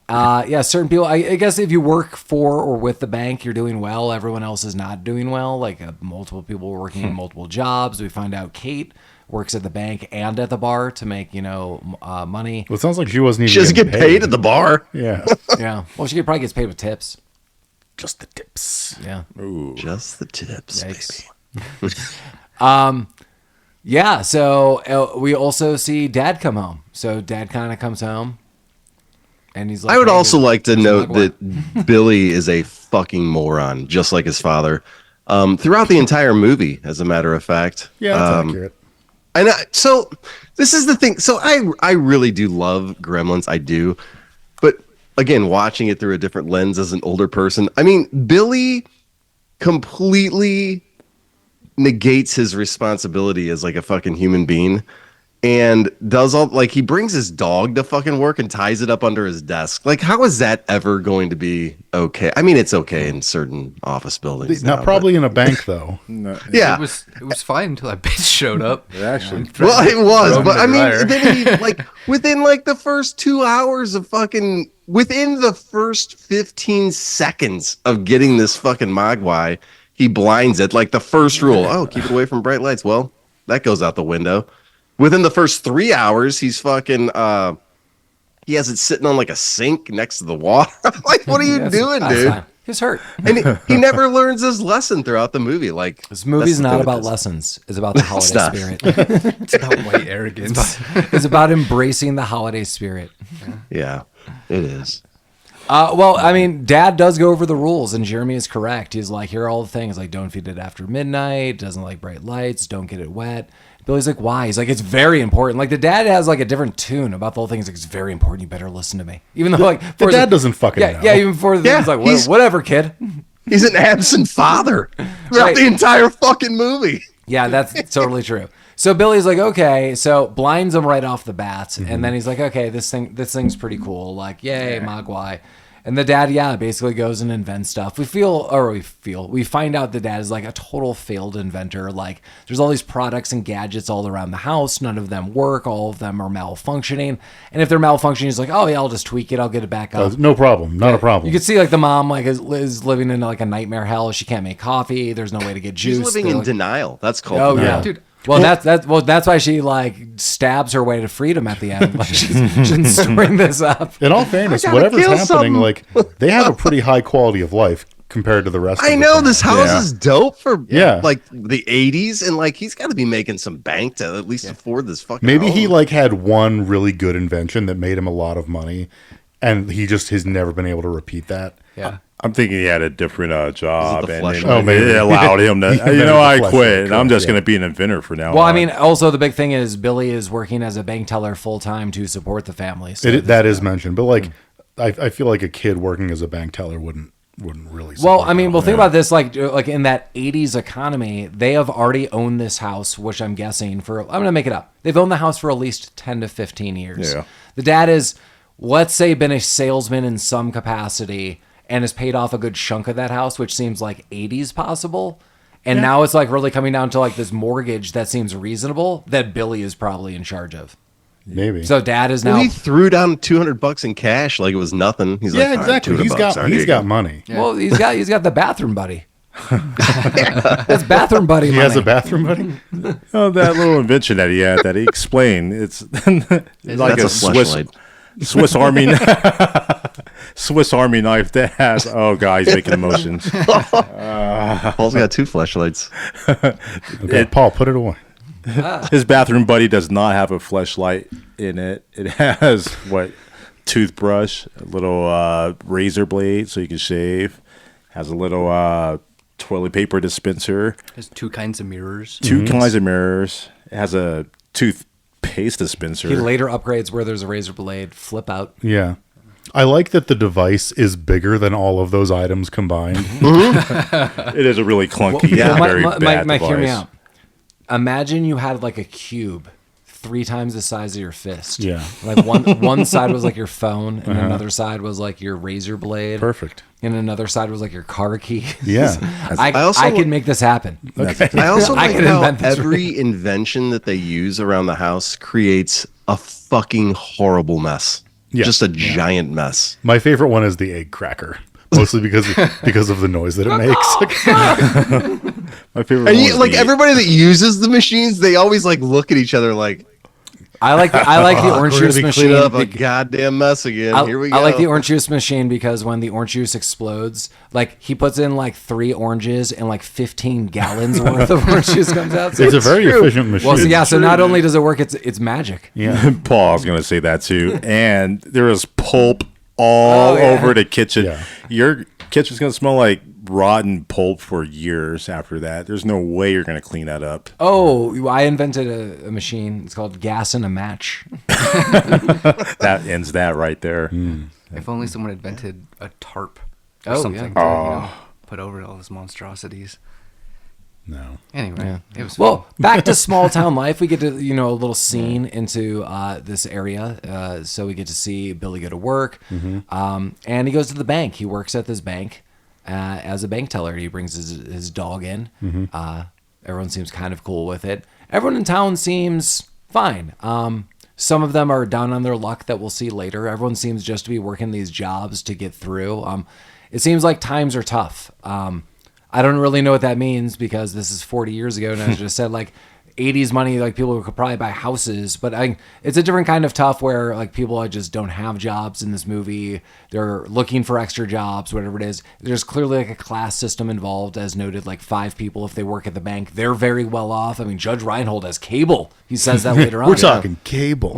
Yeah, certain people. I guess if you work for or with the bank, you're doing well. Everyone else is not doing well. Like multiple people working in multiple jobs. We find out Kate works at the bank and at the bar to make money. Well, it sounds like she wasn't even she doesn't getting get paid at the bar. Yeah. Yeah, well, she probably gets paid with tips. Just the tips. Yeah, Just the tips. yikes. Yeah. So we also see Dad come home. So Dad kind of comes home, and he's like, I would "Hey, also like to there's note Mogwai." that Billy is a fucking moron, just like his father. Throughout the entire movie, as a matter of fact. Yeah, that's accurate. And so this is the thing. So I really do love Gremlins. I do. But again, watching it through a different lens as an older person, I mean, Billy completely negates his responsibility as like a fucking human being and does all like he brings his dog to fucking work and ties it up under his desk. Like, how is that ever going to be okay? I mean, it's okay in certain office buildings. Not now, probably in a bank, though. but, yeah. It was fine until that bitch showed up. Actually, Well, it was, Throw him but in I the mean, dryer. then he like within like the first 2 hours of fucking within the first 15 seconds of getting this fucking Mogwai, he blinds it. Like the first rule, oh, keep it away from bright lights. Well, that goes out the window. Within the first 3 hours, he's fucking he has it sitting on like a sink next to the water. Like, what are you doing, That's dude? fine. He's hurt. And he never learns his lesson throughout the movie. Like, This movie's that's the not thing with about this. lessons. It's about the holiday not. spirit. It's about white arrogance. It's about embracing the holiday spirit. Yeah, it is. Well, I mean, Dad does go over the rules, and Jeremy is correct. He's like, here are all the things. Like, don't feed it after midnight. Doesn't like bright lights. Don't get it wet. Billy's like, why? He's like, it's very important. Like, the dad has like a different tune about the whole thing. He's like, it's very important. You better listen to me. Even though like The dad doesn't fucking know. Yeah, even before the Yeah, he's like, he's- whatever, kid. He's an absent father throughout Right. the entire fucking movie. Yeah, that's totally true. So Billy's like, okay, so blinds him right off the bat, and then he's like, okay, this thing's pretty cool. Like, yay, Mogwai. And the dad, basically goes and invents stuff. We find out the dad is like a total failed inventor. Like, there's all these products and gadgets all around the house. None of them work. All of them are malfunctioning. And if they're malfunctioning, he's like, oh yeah, I'll just tweak it. I'll get it back up. No problem. Not a problem. You can see like the mom like is living in like a nightmare hell. She can't make coffee. There's no way to get juice. She's living in denial. That's called Oh denial. yeah, dude. Well, that's why she like stabs her way to freedom at the end. Like, she's storing this up. In all fairness, whatever's happening, like they have a pretty high quality of life compared to the rest. I know this house is dope for Yeah. like the 80s, and like he's got to be making some bank to at least afford this fucking. Maybe home. he like had one really good invention that made him a lot of money, and he just has never been able to repeat that. Yeah. I'm thinking he had a different job, the and fleshlight? maybe. it allowed him to. He I invented the quit. fleshlight, And I'm just yeah. going to be an inventor for now. Well, I on. mean, also the big thing is Billy is working as a bank teller full time to support the family. So That is mentioned, but like I feel like a kid working as a bank teller wouldn't really. Well, support I mean, that. well, think about this. Like in that '80s economy, they have already owned this house, which I'm guessing I'm going to make it up. They've owned the house for at least 10 to 15 years. Yeah. The dad is, let's say, been a salesman in some capacity and has paid off a good chunk of that house, which seems like '80s possible. And now it's like really coming down to like this mortgage that seems reasonable that Billy is probably in charge of. maybe. So dad is now. Well, he threw down $200 in cash like it was nothing. He's Yeah, like, exactly. He's got money. Well, he's got the bathroom buddy. That's bathroom buddy. He money. has a bathroom buddy. Oh, that little invention that he had that he explained. It's like That's a a fleshlight. Swiss Army Swiss Army knife that has. Oh, God, he's making emotions. Paul's got 2 flashlights. Okay, Paul, put it away. His bathroom buddy does not have a fleshlight in it. It has toothbrush, a little razor blade so you can shave. Has a little toilet paper dispenser. There's 2 kinds of mirrors. 2 kinds of mirrors. It has a toothpaste dispenser. He later upgrades where there's a razor blade, flip out. Yeah. I like that the device is bigger than all of those items combined. It is a really clunky, very bad Mike, hear me device. out. Imagine you had like a cube 3 times the size of your fist. Yeah. Like one side was like your phone, and another side was like your razor blade. Perfect. And another side was like your car keys. Yeah. I can make this happen. I also I like could how invent this every invention that they use around the house creates a fucking horrible mess. Yeah. Just a giant mess. My favorite one is the egg cracker, mostly because of the noise that it makes. My favorite And one was like the- everybody that uses the machines, they always like look at each other like, I like the orange we're juice gonna be machine. cleaning up a goddamn mess again. Here we go. I like the orange juice machine because when the orange juice explodes, like he puts in like 3 oranges and like 15 gallons worth of orange juice comes out. So It's a very efficient machine. well, so not only does it work, it's magic. Yeah. Paul, I was going to say that too. And there was pulp all over the kitchen. Yeah. Your kitchen's going to smell like rotten pulp for years after that. There's no way you're going to clean that up. Oh, I invented a machine. It's called gas and a match. That ends that right there. If only someone invented a tarp or Oh, something yeah. to put over all those monstrosities. No. Anyway, it was Well, back to small town life. We get to, a little scene into this area. So we get to see Billy go to work. And he goes to the bank. He works at this bank as a bank teller. He brings his dog in. Everyone seems kind of cool with it. Everyone in town seems fine. Some of them are down on their luck that we'll see later. Everyone seems just to be working these jobs to get through. It seems like times are tough. I don't really know what that means because this is 40 years ago, and as I just said, like 80s money, like people could probably buy houses, but it's a different kind of tough where like people just don't have jobs in this movie. They're looking for extra jobs, whatever it is. There's clearly like a class system involved, as noted, like 5 people, if they work at the bank, they're very well off. I mean, Judge Reinhold has cable. He says that later on. We're talking cable.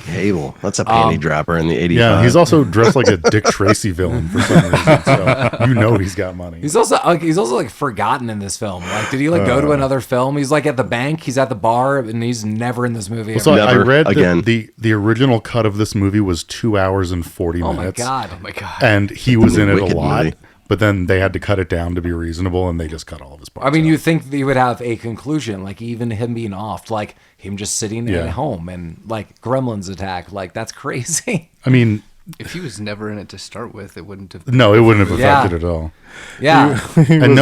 cable. That's a panty dropper in the 85. Yeah, he's also dressed like a Dick Tracy villain for some reason. So he's got money. He's also like forgotten in this film. Like, did he like go to another film? He's like at the bank. He's at the bar, and he's never in this movie. So I Never read again. that the original cut of this movie was 2 hours and 40 Oh my minutes. god! Oh my god. And he was in it a Wicked lot, movie. but then they had to cut it down to be reasonable, and they just cut all of his parts. I mean, out. you think that you would have a conclusion, like even him being off, like him just sitting Yeah. at home, and like Gremlins attack. Like that's crazy. I mean, If he was never in it to start with, it wouldn't have. No, it wouldn't have affected at all. Yeah. And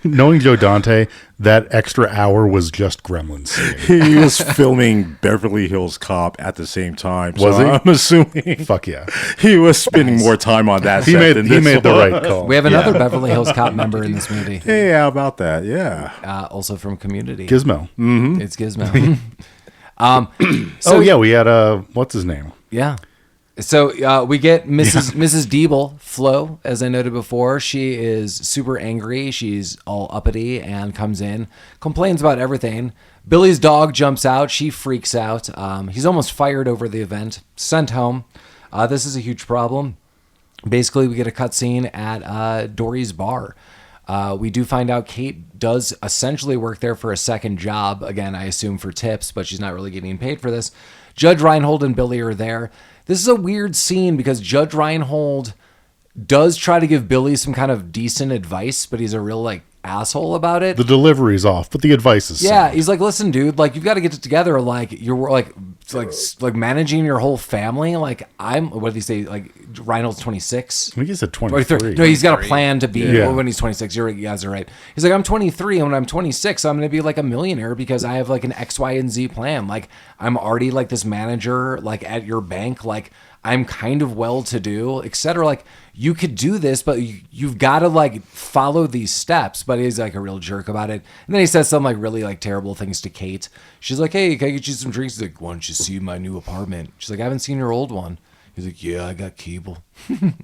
knowing Joe Dante, that extra hour was just Gremlins singing. He was filming Beverly Hills Cop at the same time. Was so he? I'm assuming Fuck yeah. he was spending more time on that He set made than he this made the one. right call. We have another Beverly Hills Cop member in this movie. Hey, how about that? Yeah. Also from Community. Gizmo. It's Gizmo. So Oh yeah, we had what's his name? Yeah. So we get Mrs. Diebel, Flo, as I noted before. She is super angry. She's all uppity and comes in, complains about everything. Billy's dog jumps out. She freaks out. He's almost fired over the event, sent home. This is a huge problem. Basically, we get a cutscene at Dory's bar. We do find out Kate does essentially work there for a second job. Again, I assume for tips, but she's not really getting paid for this. Judge Reinhold and Billy are there. This is a weird scene because Judge Reinhold does try to give Billy some kind of decent advice, but he's a real asshole about it. The delivery's off, but the advice is Yeah, sound. he's like, listen, dude, you've got to get it together. You're like managing your whole family. What did he say? Reinhold's 26. I think he said 23. 23. No, he's got a plan to be Yeah. when he's 26. You guys are right. He's like, I'm 23, and when I'm 26, I'm going to be a millionaire because I have an X, Y, and Z plan. I'm already this manager at your bank. I'm kind of well-to-do, etc. You could do this, but you've got to follow these steps. But he's a real jerk about it. And then he says some really terrible things to Kate. She's like, hey, can I get you some drinks? He's like, why don't you see my new apartment? She's like, I haven't seen your old one. He's like, yeah, I got cable. In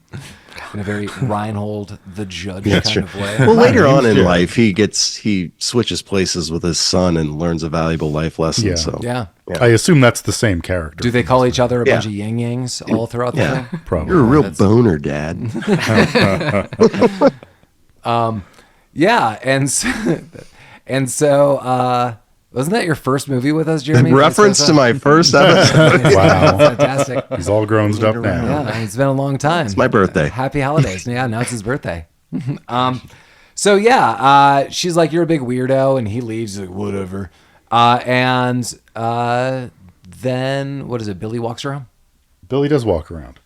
a very Reinhold the Judge kind of way. Well, later on in life, he switches places with his son and learns a valuable life lesson. Yeah. So Yeah. I assume that's the same character. Do they call each other a bunch of yin yangs all throughout the yeah, thing? Probably. you're a real boner, Dad. Yeah, and so wasn't that your first movie with us, Jeremy? Reference to my first episode. Wow. Fantastic. He's all grown up now. Yeah, it's been a long time. It's my birthday. Happy holidays. Yeah, now it's his birthday. So yeah, she's like, you're a big weirdo, and he leaves. He's like, whatever. Then what is it? Billy walks around. Billy does walk around.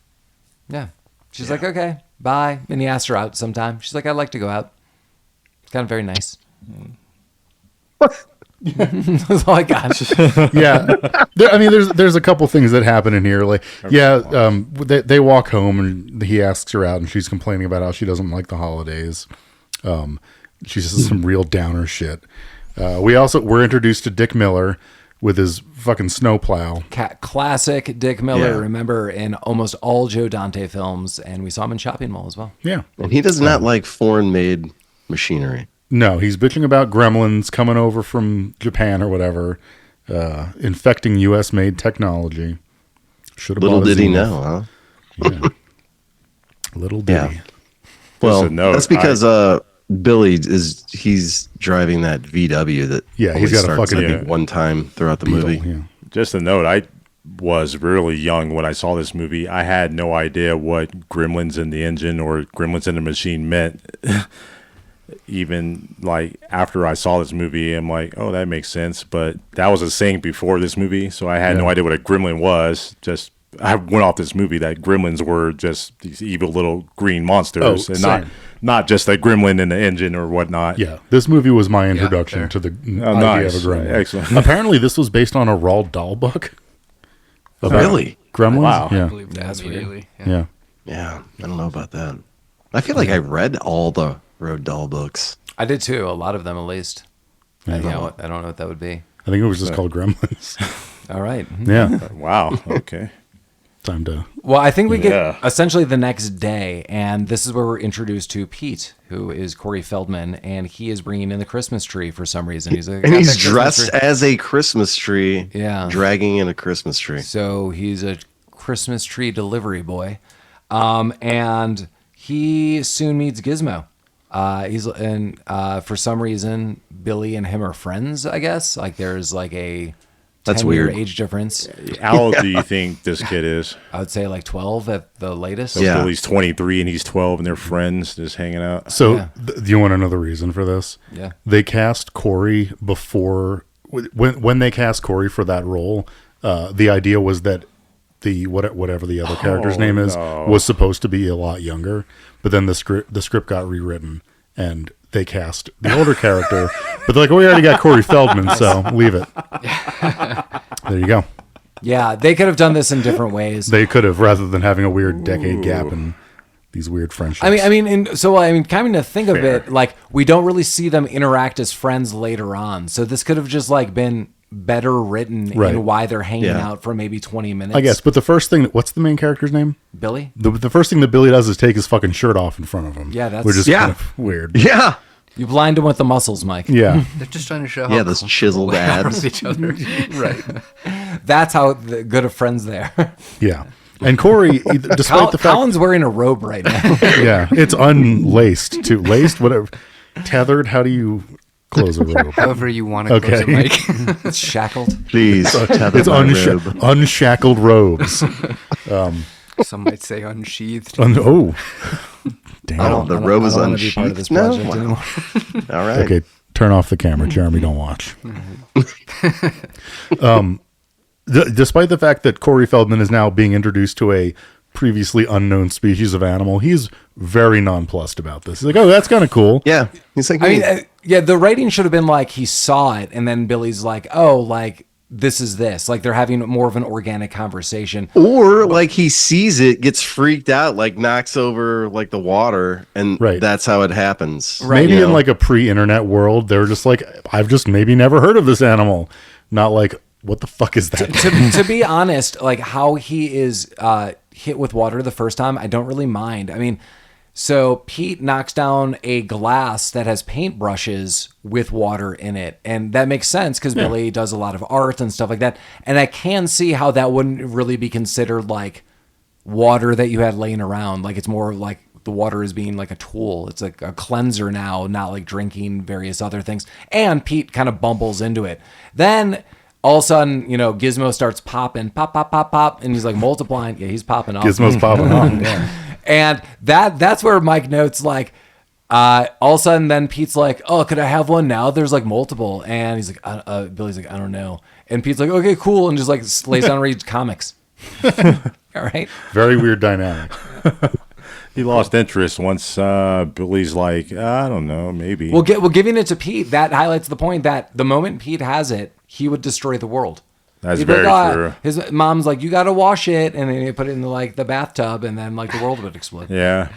Yeah. She's like, okay, bye. And he asks her out sometime. She's like, I'd like to go out. It's kind of very nice. That's all I got. Yeah, there's a couple things that happen in here. They walk home and he asks her out, and she's complaining about how she doesn't like the holidays. She says some real downer shit. We're introduced to Dick Miller with his fucking snowplow. Classic Dick Miller. Yeah. Remember in almost all Joe Dante films, and we saw him in Shopping Mall as well. Yeah, And he does not like foreign-made machinery. no, he's bitching about gremlins coming over from Japan or whatever, infecting U.S. made technology. Little did he know, huh? Yeah. Little did Yeah. he. Well, a note, that's because Billy he's driving that VW that Yeah, he's only got a starts, fucking- I think, one time throughout the Beetle, movie. yeah. Just a note, I was really young when I saw this movie. I had no idea what gremlins in the engine or gremlins in the machine meant. Even after I saw this movie, I'm like, oh, that makes sense. But that was a saying before this movie, so I had no idea what a gremlin was. Just I went off this movie that gremlins were just these evil little green monsters, and same. not just a gremlin in the engine or whatnot. Yeah, this movie was my introduction fair. to the Oh, idea nice. of a gremlin. Excellent. Apparently, this was based on a Roald Dahl book. About Really? Gremlins? Wow. I Yeah. believe that That's weird. immediately. Yeah. Yeah, I don't know about that. I feel like I read all the Roald Dahl books. I did too. A lot of them, at least. I don't know what that would be. I think it was just called Gremlins. All right. Yeah. Wow. Okay. Time to. Well, I think we get Yeah. essentially the next day, and this is where we're introduced to Pete, who is Corey Feldman, and he is bringing in the Christmas tree for some reason. He's like, And he's dressed as a Christmas tree, Yeah. dragging in a Christmas tree. So he's a Christmas tree delivery boy, and he soon meets Gizmo. For some reason, Billy and him are friends. I guess there's a That's 10-year weird. age difference. How old do you think this kid is? I would say 12 at the latest. Yeah. Billy's 23 and he's 12 and they're friends just hanging out. So, Yeah. do you want another reason for this? Yeah. They cast Corey before. When they cast Corey for that role, the idea was that whatever the other character's name is was supposed to be a lot younger, but then the script got rewritten and they cast the older character, but they're like, we already got Corey Feldman, so leave it. There you go. Yeah, they could have done this in different ways. They could have, rather than having a weird decade gap and these weird friendships. Coming to think of it, like, we don't really see them interact as friends later on. So this could have just like been better written in why they're hanging out for maybe 20 minutes. I guess, but the first thing, what's the main character's name? Billy? The first thing that Billy does is take his fucking shirt off in front of him. Yeah, that's... Which is kind of weird. Yeah. You blind him with the muscles, Mike. Yeah. They're just trying to show how those chiseled abs. with each other. Right. That's how good of friends they are. Yeah. And Corey, despite the fact... Colin's wearing a robe right now. Yeah. It's unlaced, too. Laced? Whatever. Tethered? How do you close a robe? However you want to close it, Mike. It's shackled. Please, It's unshackled robes. Some might say unsheathed. Oh. Damn. The robe is I don't wanna be part of unsheathed this now? project anymore. All right. Okay, turn off the camera. Jeremy, don't watch. Despite the fact that Corey Feldman is now being introduced to a previously unknown species of animal, he's very nonplussed about this. He's like, oh, that's kind of cool. Yeah. He's like, The writing should have been like he saw it, and then Billy's like, oh, like, this is this. Like, they're having more of an organic conversation. or like he sees it, gets freaked out, like knocks over like the water, and that's how it happens. Right. Maybe in like a pre-internet world, they're just like, I've just maybe never heard of this animal. Not like, what the fuck is that? To be honest, like how he is hit with water the first time, I don't really mind. I mean, so Pete knocks down a glass that has paintbrushes with water in it. And that makes sense because Billy does a lot of art and stuff like that. And I can see how that wouldn't really be considered like water that you had laying around. Like, it's more like the water is being like a tool. It's like a cleanser now, not like drinking various other things. And Pete kind of bumbles into it. Then all of a sudden, Gizmo starts popping, pop, pop, pop, pop, and he's like multiplying. Yeah, he's popping off. Gizmo's popping off. Yeah. And that's where Mike notes like, all of a sudden, then Pete's like, oh, could I have one now? There's like multiple. And he's like, Billy's like, I don't know. And Pete's like, okay, cool. And just like lays down and reads comics. All right. Very weird dynamic. He lost interest once Billy's like, I don't know, maybe. Well, giving it to Pete, that highlights the point that the moment Pete has it, he would destroy the world. That's very true. His mom's like, you got to wash it. And then he put it in the bathtub, and then like the world would explode. Yeah.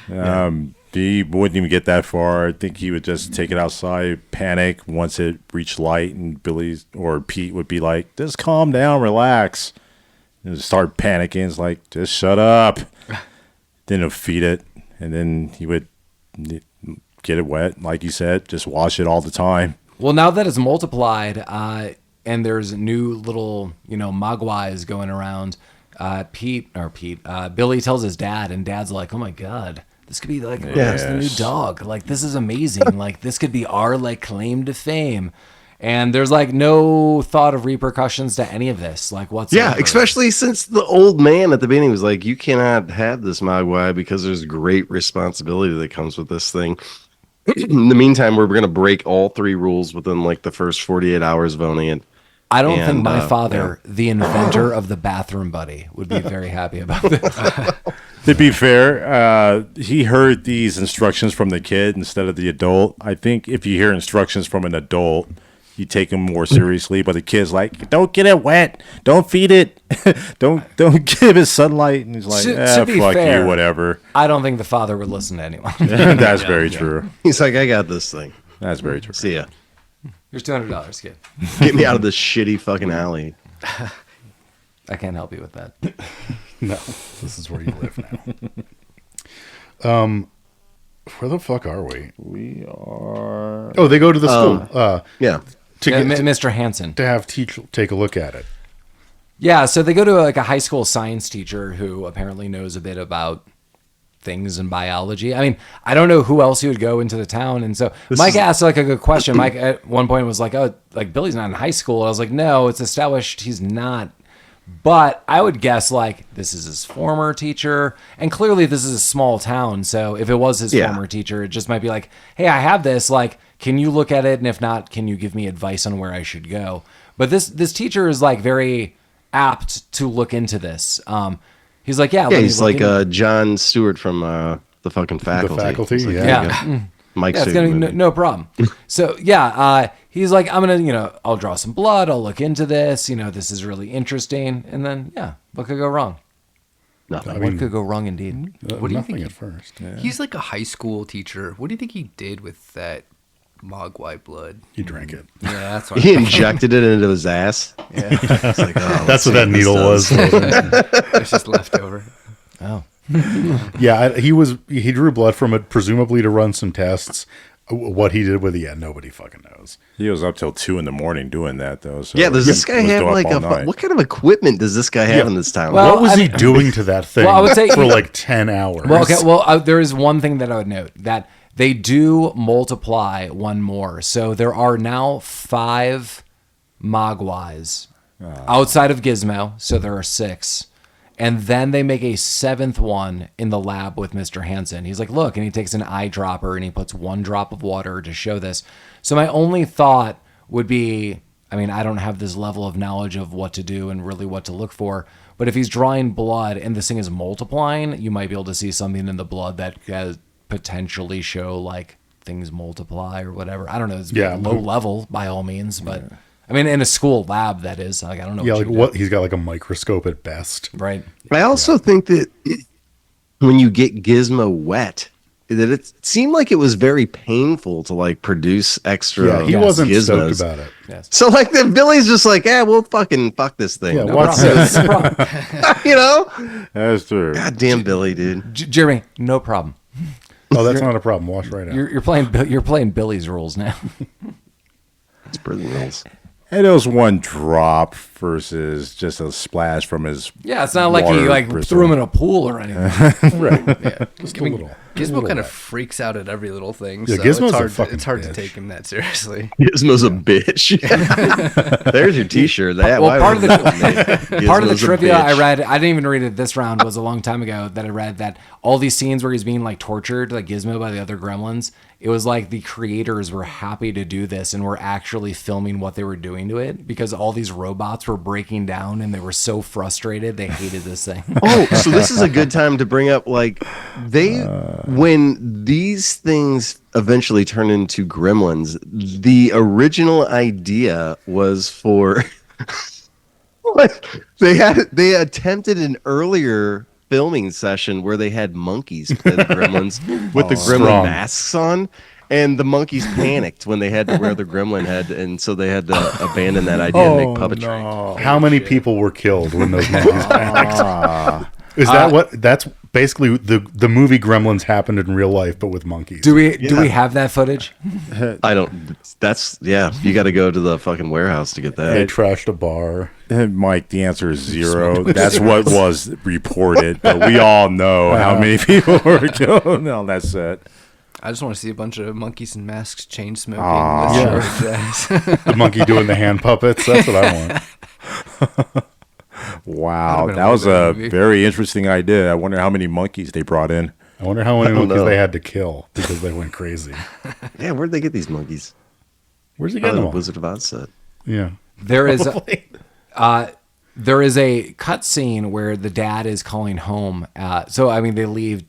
He wouldn't even get that far. I think he would just take it outside, panic once it reached light, and Pete would be like, just calm down, relax. And start panicking. It's like, just shut up. Then he'll feed it, and then he would get it wet, like you said, just wash it all the time. Well, now that it's multiplied, and there's new little, Mogwais going around, Billy tells his dad, and dad's like, oh my God, this could be like, there's the new dog. Like, this is amazing. Like, this could be our like claim to fame. And there's like no thought of repercussions to any of this, like whatsoever. Yeah, especially since the old man at the beginning was like, you cannot have this Mogwai because there's great responsibility that comes with this thing. In the meantime, we're going to break all 3 rules within like the first 48 hours of owning it. I don't think my father, the inventor of the bathroom buddy, would be very happy about this. To be fair, he heard these instructions from the kid instead of the adult. I think if you hear instructions from an adult, you take them more seriously. But the kid's like, don't get it wet. Don't feed it. don't give it sunlight. And he's like, fuck fair, you, whatever. I don't think the father would listen to anyone. That's very true. He's like, I got this thing. That's very true. See ya. Here's $200, kid. Get me out of this shitty fucking alley. I can't help you with that. No, this is where you live now. Where the fuck are we? We are... Oh, they go to the school. Yeah. Mr. Hansen. To have take a look at it. Yeah, so they go to like a high school science teacher who apparently knows a bit about things in biology. I mean, I don't know who else he would go into the town. And so Mike asked like a good question. Mike at one point was like, oh, like Billy's not in high school. I was like, no, it's established he's not. But I would guess like this is his former teacher. And clearly this is a small town. So if it was his former teacher, it just might be like, hey, I have this. Like, can you look at it? And if not, can you give me advice on where I should go? But this teacher is like very apt to look into this. He's like, yeah, he's like John Stewart from the fucking Faculty. The Faculty, Like, yeah. Mike Yeah, it's gonna be no problem. So he's like, I'm gonna, I'll draw some blood. I'll look into this. This is really interesting. And then, what could go wrong? Nothing. What could go wrong indeed? What do you nothing think? at first. Yeah. He's like a high school teacher. What do you think he did with that Mogwai blood? He drank it. Yeah, that's what He injected it into his ass. Yeah, It's like, That's what that needle was. it's just leftover. Oh, Yeah, he drew blood from it, presumably to run some tests. What he did with it, nobody fucking knows. He was up till 2 a.m. doing that, though. So Does this guy was have up like all night. what kind of equipment does this guy have in this town? Well, What was he doing to that thing Well, I would say- for like 10 hours? well, okay. Well, there is one thing that I would note that they do multiply one more. So there are now 5 Mogwais outside of Gizmo. So there are 6. And then they make a 7th one in the lab with Mr. Hansen. He's like, look, and he takes an eyedropper and he puts 1 drop of water to show this. So my only thought would be, I don't have this level of knowledge of what to do and really what to look for. But if he's drawing blood and this thing is multiplying, you might be able to see something in the blood that potentially show like things multiply or whatever. I don't know. It's low level by all means, but in a school lab, that is. Like, I don't know. Yeah, like what? He's got like a microscope at best. Right. I also think that when you get Gizmo wet, that it seemed like it was very painful to like produce extra. Yeah, he wasn't Gizmos. stoked about it. Yes. So like the Billy's just like, we'll fucking fuck this thing. Yeah, No what's problem. this? No problem. You know? That's true. God damn Billy, dude. Jeremy, no problem. Oh, that's not a problem. Wash right out. You're playing Billy's rules now. It's prison rules. And it was 1 drop versus just a splash from his. Yeah, it's not like he water bristle. threw him in a pool or anything. Right. Yeah, Just a little. Gizmo kind of freaks out at every little thing. Yeah, so Gizmo's a it's fucking it's hard to bitch. take him that seriously. Gizmo's a bitch. There's your T-shirt. That Well, part of the Gizmo's a trivia I bitch. read, I didn't even read it this round, was a long time ago that I read that all these scenes where he's being like tortured, like Gizmo by the other gremlins, it was like the creators were happy to do this and were actually filming what they were doing to it because all these robots were breaking down and they were so frustrated they hated this thing. Oh, so this is a good time to bring up like when these things eventually turn into gremlins, the original idea was for they attempted an earlier filming session where they had monkeys play the gremlins with the gremlin Strong. masks on. And the monkeys panicked when they had to wear the gremlin head, and so they had to abandon that idea and make puppetry. How many people were killed when those monkeys panicked? Is that what? That's basically the movie Gremlins happened in real life, but with monkeys. Do we have that footage? I don't. That's You got to go to the fucking warehouse to get They that. trashed a bar. And Mike, the answer is 0. That's what was reported, but we all know how many people were killed. No, that's it. I just want to see a bunch of monkeys in masks chain smoking. Yeah. The monkey doing the hand puppets. That's what I want. Wow, That'd have been that a was really a good movie. very interesting idea. I wonder how many monkeys they brought in. I wonder how many I don't monkeys know. they had to kill because they went crazy. Yeah, where'd they get these monkeys? Where's he Oh, getting the them all? Wizard of Oz set. Yeah. There is Probably. there is a cut scene where the dad is calling home. They leave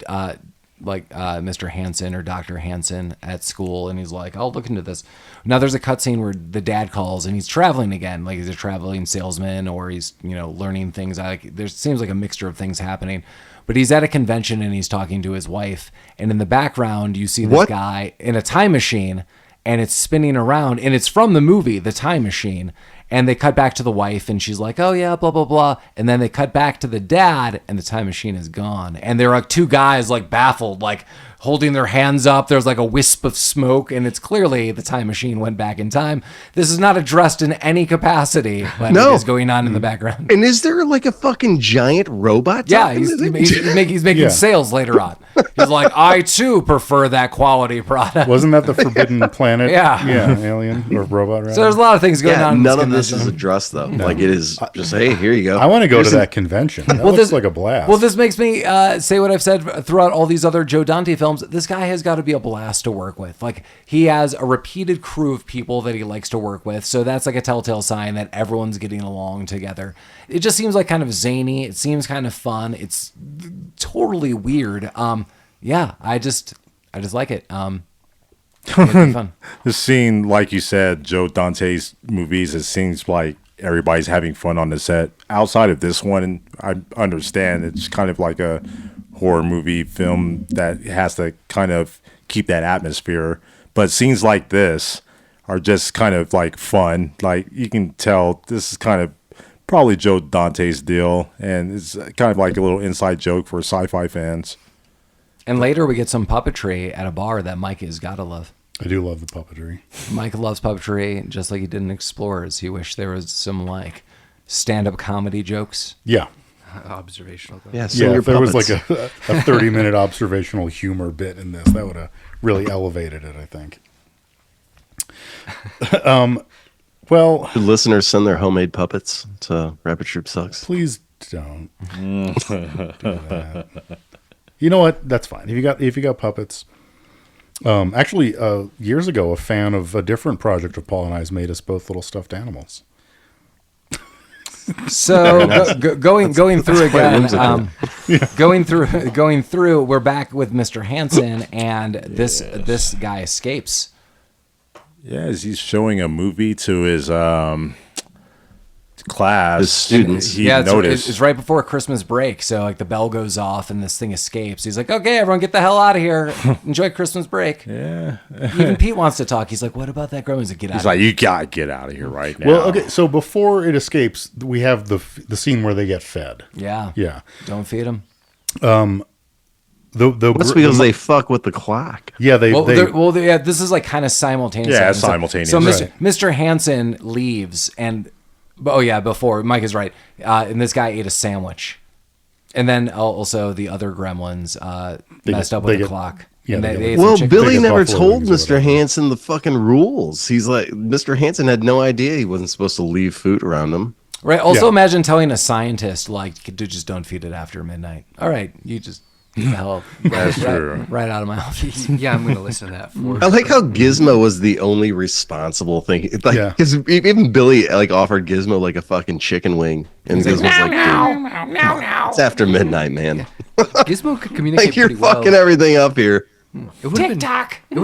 Mr. Hansen or Dr. Hansen at school, and he's like, I'll look into this. Now there's a cut scene where the dad calls and he's traveling again, like he's a traveling salesman or he's learning things. There seems like a mixture of things happening, but he's at a convention and he's talking to his wife, and in the background you see this What? guy in a time machine, and it's spinning around, and it's from the movie The Time Machine. And they cut back to the wife, and she's like, oh, yeah, blah, blah, blah. And then they cut back to the dad, and the time machine is gone. And there are like 2 guys, like, baffled, like, holding their hands up. There's like a wisp of smoke, and it's clearly the time machine went back in time. This is not addressed in any capacity, but No. it is going on in the background. And is there like a fucking giant robot? Yeah, talking he's to them? making Yeah. sales later on. He's like, I, too, prefer that quality product. Wasn't that the Forbidden Planet? Yeah. Yeah, alien or robot, rather? So there's a lot of things going Yeah, on in none of this convention. is addressed though. Like it is just, hey, here you go. I want to go Here's to that convention. That looks like a blast. Well, this makes me say what I've said throughout all these other Joe Dante films. films, this guy has got to be a blast to work with. Like, he has a repeated crew of people that he likes to work with, so that's like a telltale sign that everyone's getting along together. It just seems like kind of zany. It seems kind of fun. It's totally weird. Yeah, I just like it. Fun. This scene, like you said, Joe Dante's movies, it seems like everybody's having fun on the set. Outside of this one, I understand it's kind of like a horror movie film that has to kind of keep that atmosphere. But scenes like this are just kind of like fun. Like, you can tell this is kind of probably Joe Dante's deal, and it's kind of like a little inside joke for sci-fi fans. And later we get some puppetry at a bar that Mike has got to love. I do love the puppetry. Mike loves puppetry, just like he did in Explorers. He wished there was some like stand-up comedy jokes. Yeah. Observational. Though. Yeah, Yeah, if there was like a 30-minute observational humor bit in this, that would have really elevated it, I think. Well, Do listeners send their homemade puppets to Rapid Troop Sucks? please don't do that. You know what? That's fine. If you got puppets. Actually, years ago, a fan of a different project of Paul and I's made us both little stuffed animals. So going through again, going through. We're back with Mr. Hansen, and this guy escapes. Yeah, as he's showing a movie to his class, His students. he Yeah, noticed. it's right before Christmas break, so like the bell goes off and this thing escapes. He's like, "Okay, everyone, get the hell out of here! Enjoy Christmas break." Yeah. Even Pete wants to talk. He's like, "What about that gremlin?" He's like, "Get out!" He's like, you gotta get out of here right now. Well, okay. So before it escapes, we have the scene where they get fed. Yeah, Yeah. Don't feed him. That's because they fuck with the clock. Yeah, Yeah, this is like kind of simultaneous. Yeah, happening. simultaneous. So Right. Mr. Hansen leaves, and before Mike is right, and this guy ate a sandwich, and then also the other gremlins messed up with the clock. Yeah, And they they ate Well, some chicken. Billy Big as never buffalo told wings or Mr. whatever. Hansen the fucking rules. He's like, Mr. Hansen had no idea he wasn't supposed to leave food around him. Right. Also, Yeah. imagine telling a scientist like, "Dude, just don't feed it after midnight." All right, you just get the hell That's true. right out of my office. Yeah, I'm going to listen to that for I like how Gizmo was the only responsible thing. Like, Yeah. 'cause even Billy like offered Gizmo like a fucking chicken wing, and Gizmo's like, "Dude, it's after midnight, man. Gizmo could communicate Like, you're pretty well. fucking everything up here." It would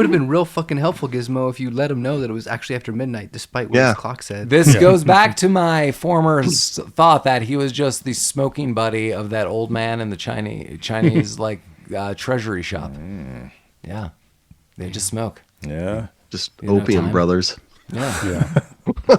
have been real fucking helpful, Gizmo, if you let him know that it was actually after midnight, despite what Yeah. his clock said. This goes back to my former thought that he was just the smoking buddy of that old man in the Chinese like treasury shop. Yeah, they just smoke. Yeah. Just You know, opium time. brothers. Yeah. Yeah.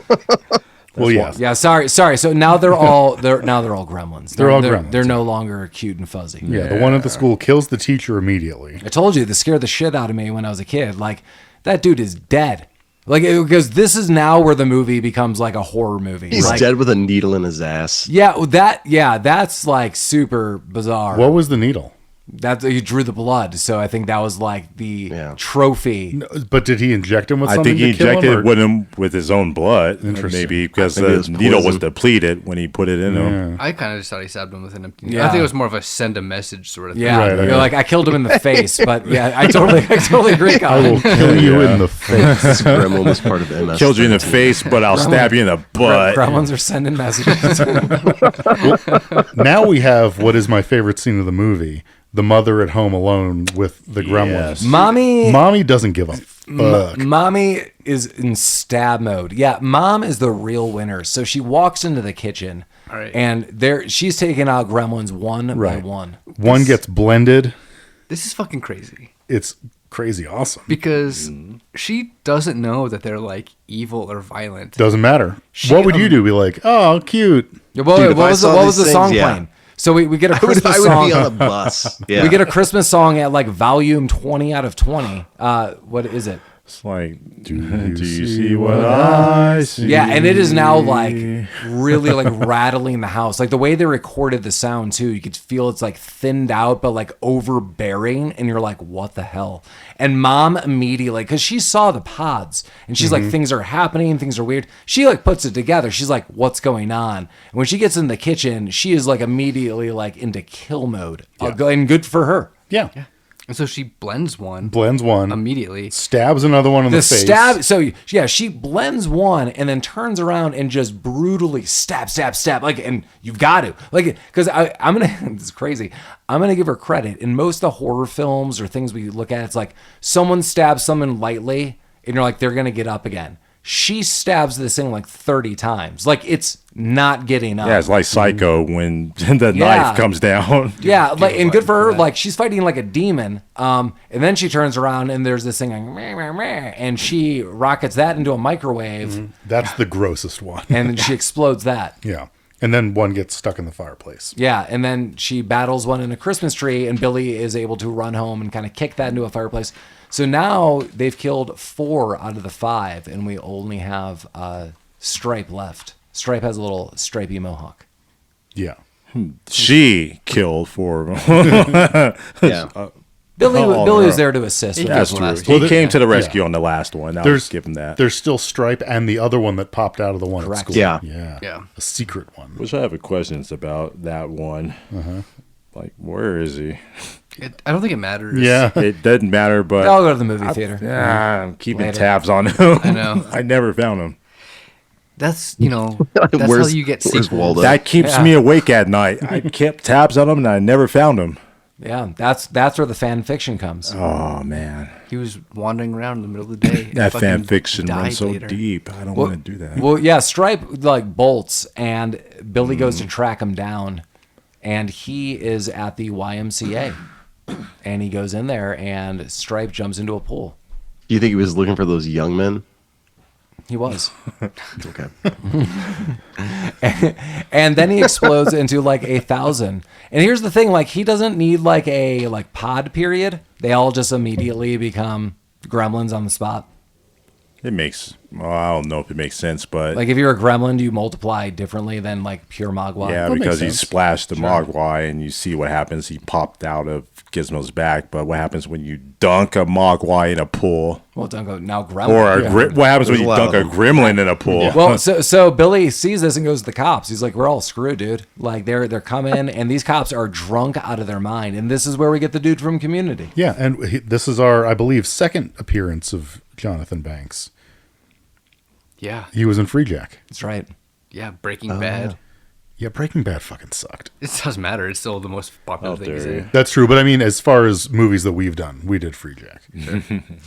Well, yeah. Yeah, sorry. So now they're all gremlins. They're all gremlins, They're no longer cute and fuzzy. Yeah, the one at the school kills the teacher immediately. I told you, this scared the shit out of me when I was a kid. Like, that dude is dead. Like, because this is now where the movie becomes like a horror movie. He's like, dead with a needle in his ass. Yeah, that's like super bizarre. What was the needle? That he drew the blood, so I think that was like the trophy. No, but did he inject him with I something? think he to kill injected him, or- him with his own blood. Interesting. Maybe because Maybe it the was needle was poison. depleted when he put it in him. I kind of just thought he stabbed him with an empty. Yeah. I think it was more of a send a message sort of thing. Yeah, Right, you're okay. like, I killed him in the face, but yeah, I totally agree, I Collin. will kill you in the face. This gremlin was part of MS. Killed you in the face, but I'll stab you in the butt. Gremlins are sending messages. Now we have what is my favorite scene of the movie: the mother at home alone with the gremlins. Yes. Mommy doesn't give a fuck. Mommy is in stab mode. Yeah, mom is the real winner. So she walks into the kitchen, right. and she's taking out gremlins one by Right. one. One gets blended. This is fucking crazy It's crazy awesome. because she doesn't know that they're like evil or violent. Doesn't matter. What would you do? Be like, oh, cute. What, Dude, if what I was saw the these song things, yeah. playing? So we get a I Christmas would song. be on a bus. Yeah. We get a Christmas song at like volume 20 out of 20. What is it? It's like, do you see what I see? Yeah, and it is now like really like rattling the house. Like the way they recorded the sound too, you could feel it's like thinned out but like overbearing, and you're like, what the hell? And mom immediately, because she saw the pods and she's like, things are happening, things are weird. She like puts it together. She's like, what's going on? And when she gets in the kitchen, she is like immediately like into kill mode. And good for her. Yeah. And so she blends one immediately, immediately. stabs another one in the face. So yeah, she blends one and then turns around and just brutally stab. Like, and you've got to because I'm gonna. This is crazy. I'm gonna give her credit. In most of the horror films or things we look at, it's like someone stabs someone lightly, and you're like they're gonna get up again. She stabs this thing like 30 times. Like, it's not getting up. Yeah, it's like Psycho when the knife comes down. Yeah, like, and good for her. Like, she's fighting like a demon. And then she turns around and there's this thing like, meh, meh, meh, and she rockets that into a microwave. Mm-hmm. That's the grossest one. And then she explodes that. Yeah. And then one gets stuck in the fireplace. Yeah, and then she battles one in a Christmas tree, and Billy is able to run home and kind of kick that into a fireplace. So now they've killed 4 out of the 5, and we only have Stripe left. Stripe has a little stripey mohawk. Yeah. She killed 4 of them. Yeah. Billy was there to assist. With That's this true. one. He came to the rescue on the last one. I'll give him that. There's still Stripe and the other one that popped out of the one Correct. at school. Yeah. Yeah. A secret one. Which I have questions about that one. Like, where is he? I don't think it matters. Yeah. It doesn't matter, but I'll go to the movie theater. I'm keeping Later. tabs on him. I know. I never found him. That's, that's how you get where's sequels. Waldo? That keeps me awake at night. I kept tabs on him and I never found him. Yeah, that's where the fan fiction comes. Oh man, He was wandering around in the middle of the day. and that fucking fan fiction died runs so later. deep. I don't want to do that. Well, yeah, Stripe like bolts, and Billy goes to track him down, and he is at the YMCA, and he goes in there, and Stripe jumps into a pool. Do you think he was looking for those young men? He was. Okay. And then he explodes into like 1,000. And here's the thing, like he doesn't need like a pod period. They all just immediately become gremlins on the spot. It makes. Well, I don't know if it makes sense, but Like if you're a gremlin, do you multiply differently than like pure Mogwai? yeah, That makes because he sense. splashed the Mogwai, and you see what happens. He popped out of Gizmo's back. But what happens when you dunk a Mogwai in a pool, Well, don't go now gremlin. or what happens when There's you a lot dunk a of them. gremlin in a pool? Well, so Billy sees this and goes to the cops. He's like, "We're all screwed, dude. Like they're coming, and these cops are drunk out of their mind." And this is where we get the dude from Community. Yeah. And this is our, I believe, second appearance of Jonathan Banks. Yeah. He was in Free Jack. That's right. Yeah. Breaking Bad. Yeah, Breaking Bad fucking sucked. It doesn't matter. It's still the most popular Out thing he's there. in. That's true, but I mean, as far as movies that we've done, we did Free Jack,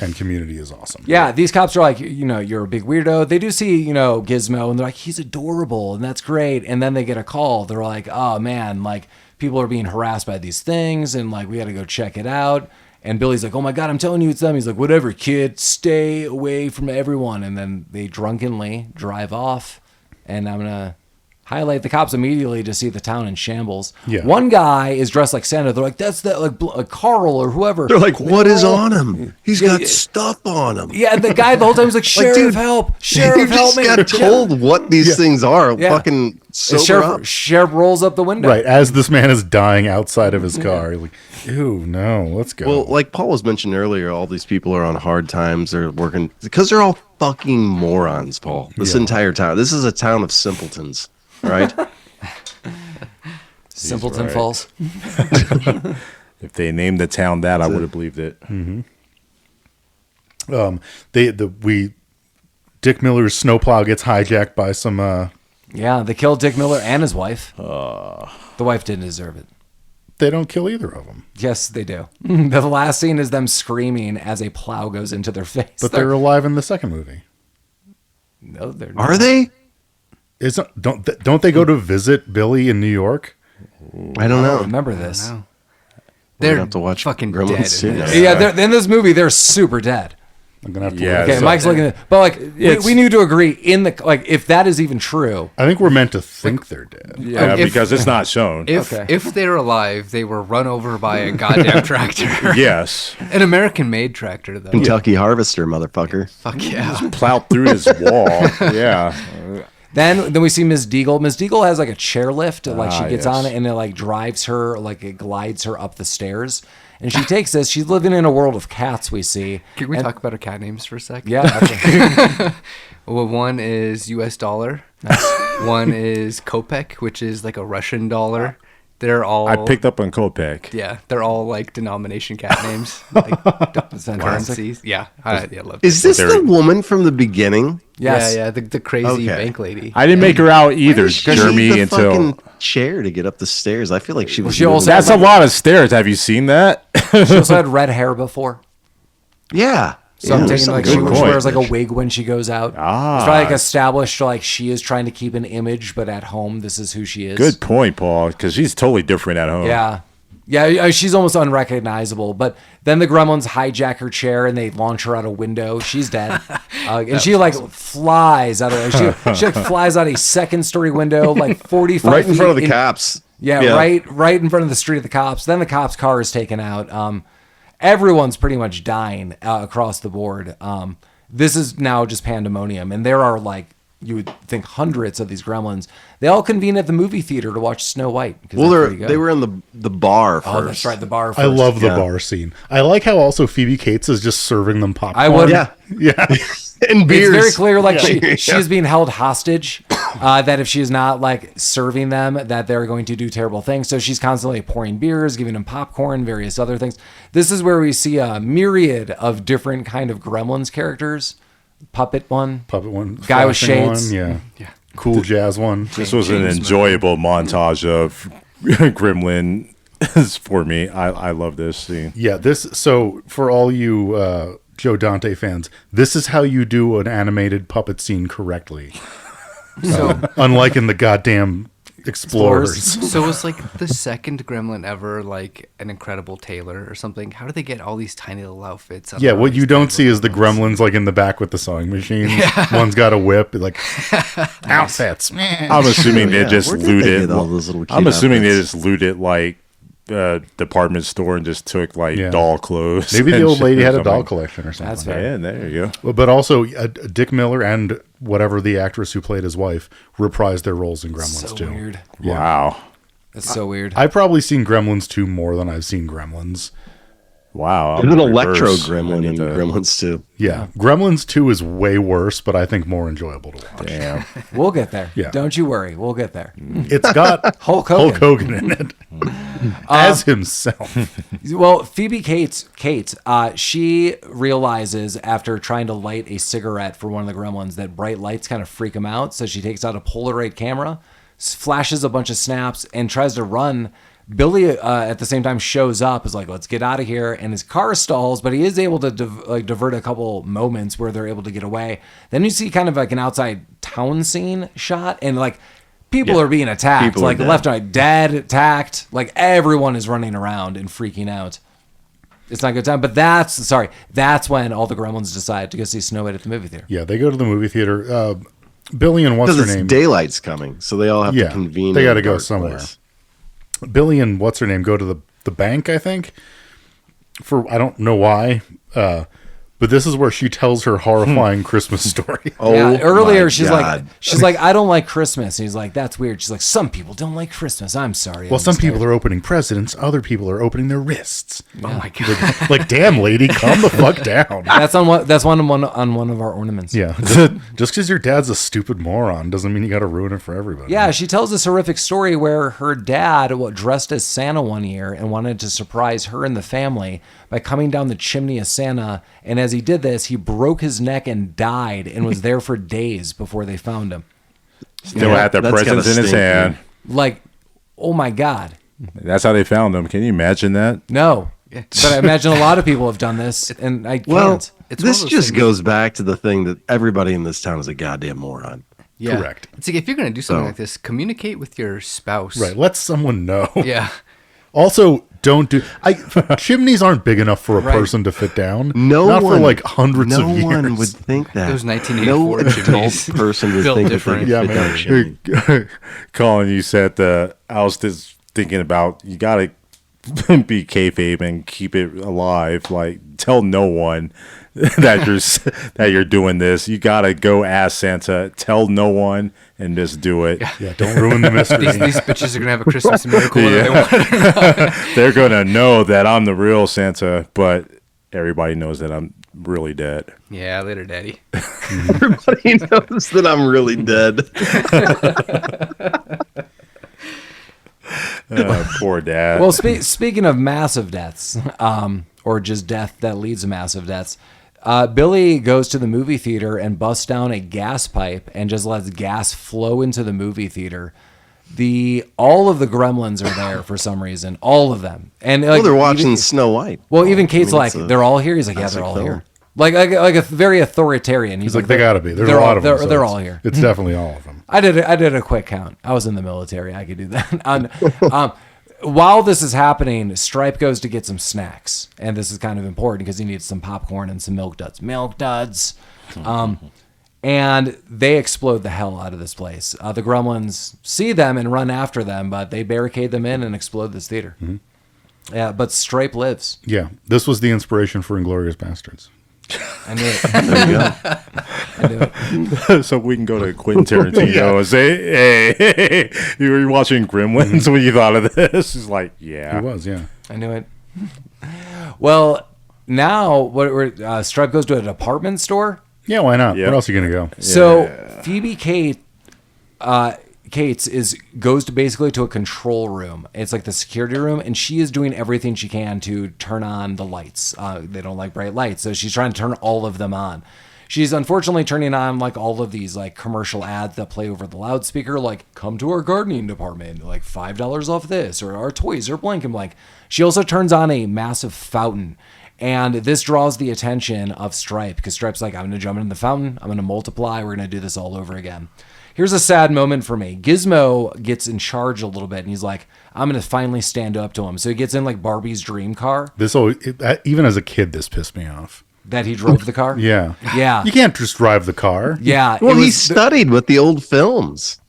and Community is awesome. Yeah, these cops are like, you're a big weirdo. They do see, Gizmo, and they're like, he's adorable, and that's great. And then they get a call. They're like, oh man, like people are being harassed by these things, and like we got to go check it out. And Billy's like, oh my God, I'm telling you it's them. He's like, whatever, kid, stay away from everyone. And then they drunkenly drive off. And I'm going to highlight the cops immediately to see the town in shambles. Yeah. One guy is dressed like Santa. They're like, that's that, like Carl or whoever. They're like, what is on him? He's got stuff on him. Yeah, the guy the whole time was like, Sheriff, dude, help! You Sheriff, help just me! got told what these things are. Yeah. Fucking The sober up. sheriff rolls up the window. Right, as this man is dying outside of his car, you're like, ew, no, let's go. Well, like Paul was mentioned earlier, all these people are on hard times. They're working because they're all fucking morons, Paul. This entire town. This is a town of simpletons, right? Simpleton right. Falls. If they named the town that, I would have believed it. Dick Miller's snowplow gets hijacked by some. Yeah, they killed Dick Miller and his wife. The wife didn't deserve it. They don't kill either of them, Yes, they do. The last scene is them screaming as a plow goes into their face. but they're alive in the second movie. No, they're not. Are they? Don't they go to visit Billy in New York? I don't know. Remember this. No. We're They're gonna have to watch fucking Gremlins dead. in too. this. Yeah, in this movie, they're super dead. I'm gonna have to. Yeah, look Okay, this up. Mike's looking at it. But like, we need to agree if that is even true. I think we're meant to think they're dead. Yeah, If- because it's not shown. If they're alive, they were run over by a goddamn tractor. Yes. An American-made tractor, though. Kentucky Harvester, motherfucker. Fuck yeah. Plowed through his wall. Yeah. Then we see Ms. Deagle. Ms. Deagle has like a chairlift. Like she gets yes. on it and it like drives her, like it glides her up the stairs. And she takes this. She's living in a world of cats, we see. Can we And- talk about our cat names for a sec? Yeah. absolutely. Well, one is US dollar. One is kopek, which is like a Russian dollar. They're all. I picked up on Kopek. Yeah, they're all like denomination cat names. Like currencies. Yeah, I love Is this the woman from the beginning? Yes. Yeah, the crazy bank lady. I didn't make her out either, Jeremy, the until fucking chair to get up the stairs. I feel like she was. She also that's a lot of stairs. Have you seen that? She also had red hair before. Yeah. So I'm taking like she good wears point. like a wig when she goes out. It's probably like established like she is trying to keep an image, but at home this is who she is. Good point, Paul, because she's totally different at home. Yeah, she's almost unrecognizable. But then the gremlins hijack her chair and they launch her out a window. She's dead, and she like flies out of she like flies out a second-story window, like 45 right in feet front of the cops. Yeah, right in front of the street of the cops. Then the cops' car is taken out. Everyone's pretty much dying across the board. This is now just pandemonium, and there are like you would think hundreds of these gremlins. They all convene at the movie theater to watch Snow White. Well, they were in the bar first. Oh, that's right, the bar first. I love the bar scene. I like how also Phoebe Cates is just serving them popcorn. I would. Yeah. And beers. It's very clear, like she's being held hostage. That if she is not like serving them, that they're going to do terrible things. So she's constantly pouring beers, giving them popcorn, various other things. This is where we see a myriad of different kind of Gremlins characters. Puppet one, guy with shades, one, yeah, cool jazz one. This was an enjoyable montage of Gremlin for me. I love this scene. Yeah, so for all you Joe Dante fans, this is how you do an animated puppet scene correctly. So unlike in the goddamn Explorers. So was like the second Gremlin ever like an incredible tailor or something? How do they get all these tiny little outfits? Yeah, what you don't see is the Gremlins like in the back with the sewing machines. Yeah. One's got a whip, like outfits. I'm assuming they just looted. I'm assuming they just looted like department store and just took like doll clothes. Maybe the old lady had a doll collection or something. That's fair. Yeah, there you go. But also Dick Miller and whatever the actress who played his wife reprised their roles in Gremlins so too. Weird. Yeah. Wow. That's so weird. I've probably seen Gremlins 2 more than I've seen Gremlins. Wow. There's an electro gremlin in Gremlins 2. Yeah. Gremlins 2 is way worse, but I think more enjoyable to watch. Damn. We'll get there. Yeah. Don't you worry. We'll get there. It's got Hulk Hogan in it as himself. Well, Phoebe Cates, she realizes after trying to light a cigarette for one of the gremlins that bright lights kind of freak him out. So she takes out a Polaroid camera, flashes a bunch of snaps, and tries to run. Billy, at the same time, shows up, is like, let's get out of here. And his car stalls, but he is able to divert a couple moments where they're able to get away. Then you see kind of like an outside town scene shot, and like people are being attacked. People like are left and right, dead, attacked. Like everyone is running around and freaking out. It's not a good time. But that's when all the gremlins decide to go see Snow White at the movie theater. Yeah, they go to the movie theater. Billy and what's her name? Daylight's coming, so they all have to convene. They got to go somewhere. Billy and what's her name go to the bank, I think. For I don't know why, but this is where she tells her horrifying Christmas story. Earlier she's like, I don't like Christmas. And he's like, that's weird. She's like, some people don't like Christmas. I'm sorry. Well, some people are opening presents. Other people are opening their wrists. Yeah. Oh my god! Like, damn, lady, calm the fuck down. That's on one of our ornaments. Yeah, just because your dad's a stupid moron doesn't mean you got to ruin it for everybody. Yeah, she tells this horrific story where her dad dressed as Santa one year and wanted to surprise her and the family by coming down the chimney as Santa. And as he did this, he broke his neck and died and was there for days before they found him. Still had their presents in his hand. Like, oh my God. That's how they found him. Can you imagine that? No. But I imagine a lot of people have done this, and I can't. Well, this just goes back to the thing that everybody in this town is a goddamn moron. Yeah. Correct. It's like if you're going to do something like this, communicate with your spouse. Right. Let someone know. Yeah. Also, don't do. Chimneys aren't big enough for a person to fit down. Not for like hundreds of years. No one would think that. It was 1984 chimneys. No person would Built think different. that they could fit down a chimney. Colin, you said I was just thinking about you got to be kayfabe and keep it alive. Like, tell no one that you're doing this. You got to go ask Santa. Tell no one and just do it. Yeah, don't ruin the mystery. These bitches are going to have a Christmas miracle. They're going to know that I'm the real Santa, but everybody knows that I'm really dead. Yeah, later, daddy. Everybody knows that I'm really dead. Poor dad. Well, speaking of massive deaths, or just death that leads to massive deaths, Billy goes to the movie theater and busts down a gas pipe and just lets gas flow into the movie theater. All of the gremlins are there for some reason, all of them, and like, they're watching Snow White. Well, even Kate's they're all here. He's like, yeah, they're all film. here. Like a very authoritarian. He's like, they gotta be. There's a lot of them. So they're all here. It's definitely all of them. I did a quick count. I was in the military. I could do that. While this is happening, Stripe goes to get some snacks, and this is kind of important because he needs some popcorn and some milk duds. And they explode the hell out of this place. The gremlins see them and run after them, but they barricade them in and explode this theater. Mm-hmm. Yeah, but Stripe lives. Yeah, this was the inspiration for Inglourious Bastards. I knew it. I knew it. So we can go to Quentin Tarantino and say, hey, you were watching Gremlins when you thought of this? He's like, yeah. He was, yeah. I knew it. Well, now Stripe goes to a department store. Yeah, why not? Yep. Where else are you going to go? So Phoebe Cates goes to basically to a control room. It's like the security room, and she is doing everything she can to turn on the lights. They don't like bright lights, so she's trying to turn all of them on. She's unfortunately turning on like all of these like commercial ads that play over the loudspeaker, like come to our gardening department, like $5 off this, or our toys are blank and blank. She also turns on a massive fountain. And this draws the attention of Stripe because Stripe's like, I'm going to jump in the fountain. I'm going to multiply. We're going to do this all over again. Here's a sad moment for me. Gizmo gets in charge a little bit, and he's like, I'm going to finally stand up to him. So he gets in like Barbie's dream car. Even as a kid, this pissed me off. That he drove the car? Yeah. Yeah. You can't just drive the car. Yeah. Well, he studied with the old films.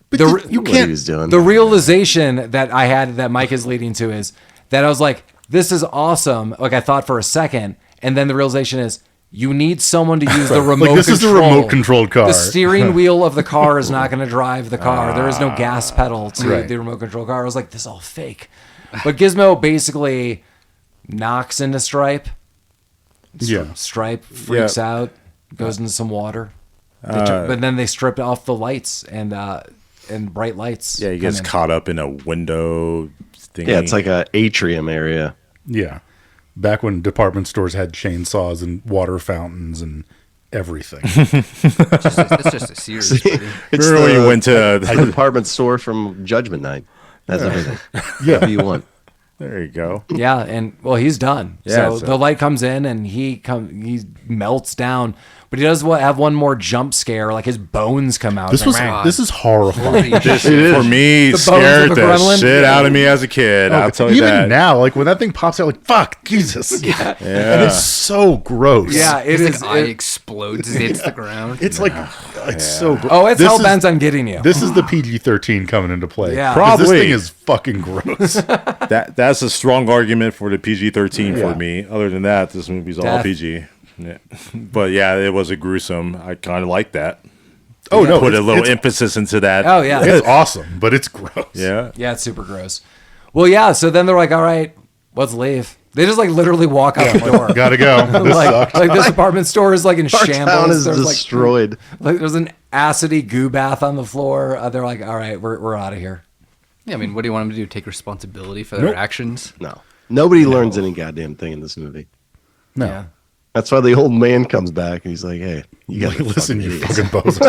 But you What can't. he was doing. The realization that I had that Mike is leading to is that I was like, this is awesome. Like I thought for a second, and then the realization is you need someone to use the remote control. This is the remote controlled car. The steering wheel of the car is not going to drive the car. There is no gas pedal to the remote control car. I was like, this is all fake. But Gizmo basically knocks into Stripe. Yeah. Stripe freaks out, goes into some water. But then they strip off the lights and bright lights. Yeah, he gets caught up in a window thing. Yeah, it's like a atrium area. Yeah. Back when department stores had chainsaws and water fountains and everything. It's just a series. It's Remember when you went to a department store from Judgment Night. That's everything. Yeah. Whatever you want. There you go. Yeah, and well, he's done. Yeah, so the light comes in and he melts down. But he does have one more jump scare, like his bones come out. This is horrifying. For me, The bones scared of the a gremlin? shit out of me as a kid. I'll tell you Even that. now, like when that thing pops out, like fuck, Jesus. Yeah. And it's so gross. Yeah, it His is. eye explodes and hits the ground. It's like it's so gross. Oh, it's This hell is- bent on getting you. This is the PG-13 coming into play. Yeah. 'Cause this Probably. thing is fucking gross. That's a strong argument for the PG-13 Yeah. for me. Other than that, this movie's all Death. PG. Yeah. But yeah, it was a gruesome. I kind of like that. Oh no, Put a little it's, emphasis into that. Oh yeah, it's awesome, but it's gross. Yeah. yeah, it's super gross. Well, yeah. So then they're like, all right, let's leave. They just like literally walk out the door. Gotta go. This sucks. like this department store is like in Our town shambles. is There's destroyed. like there's an acidy goo bath on the floor. They're like, all right, we're out of here. Yeah, I mean, what do you want them to do? Take responsibility for their Nope. actions? No. Nobody learns any goddamn thing in this movie. No. Yeah. That's why the old man comes back and he's like, hey, you got to Listen, you fucking bozo.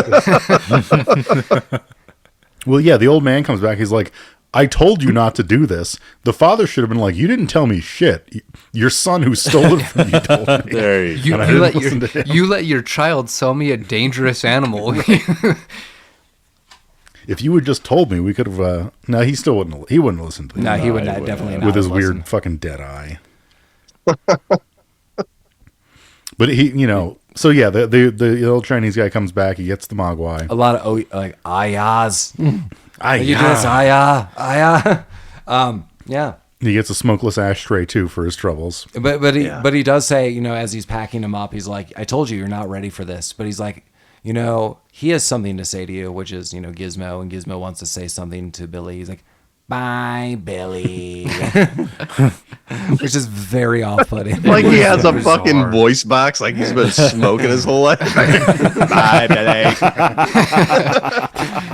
Well, yeah, the old man comes back. He's like, I told you not to do this. The father should have been like, you didn't tell me shit. Your son who stole it from you told me. There you go. You let your child sell me a dangerous animal. If you had just told me, we could have. No, he still wouldn't. He wouldn't listen to me. No, he would not, definitely not. with his listen. weird fucking dead eye. But he, so yeah, the old Chinese guy comes back. He gets the Mogwai. A lot of like ayahs. Aye, You do this ayah, ayah. Yeah. He gets a smokeless ashtray too for his troubles. But he does say, as he's packing him up, he's like, I told you you're not ready for this. But he's like, he has something to say to you, which is, Gizmo, and Gizmo wants to say something to Billy. He's like, Bye, Billy. Which is very off-putting. Like he has a Bizarre. fucking voice box, like he's been smoking his whole life. Bye, Billy.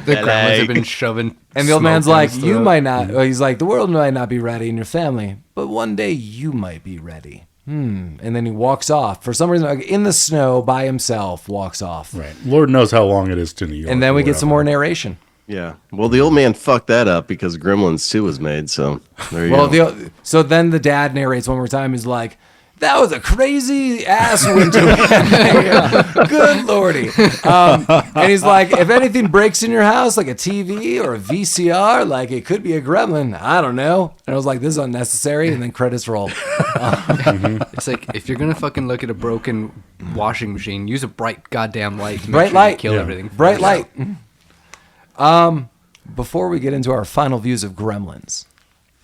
The gremlins have been shoving. And the old man's smoke down like, his you throat. might not, well, he's like, the world might not be ready in your family, but one day you might be ready. And then he walks off. For some reason, like, in the snow by himself, walks off. Right. Lord knows how long it is to New York. And then we or get some whatever. more narration. Yeah. Well, the old man fucked that up because Gremlins 2 was made. So there you Well, go. so then the dad narrates one more time. He's like, that was a crazy ass winter. Yeah. Good lordy. And he's like, if anything breaks in your house, like a TV or a VCR, like it could be a gremlin. I don't know. And I was like, this is unnecessary. And then credits roll. It's like, if you're gonna fucking look at a broken washing machine, use a bright goddamn light. To make Bright sure light. You kill Yeah. everything. Bright light. Before we get into our final views of Gremlins,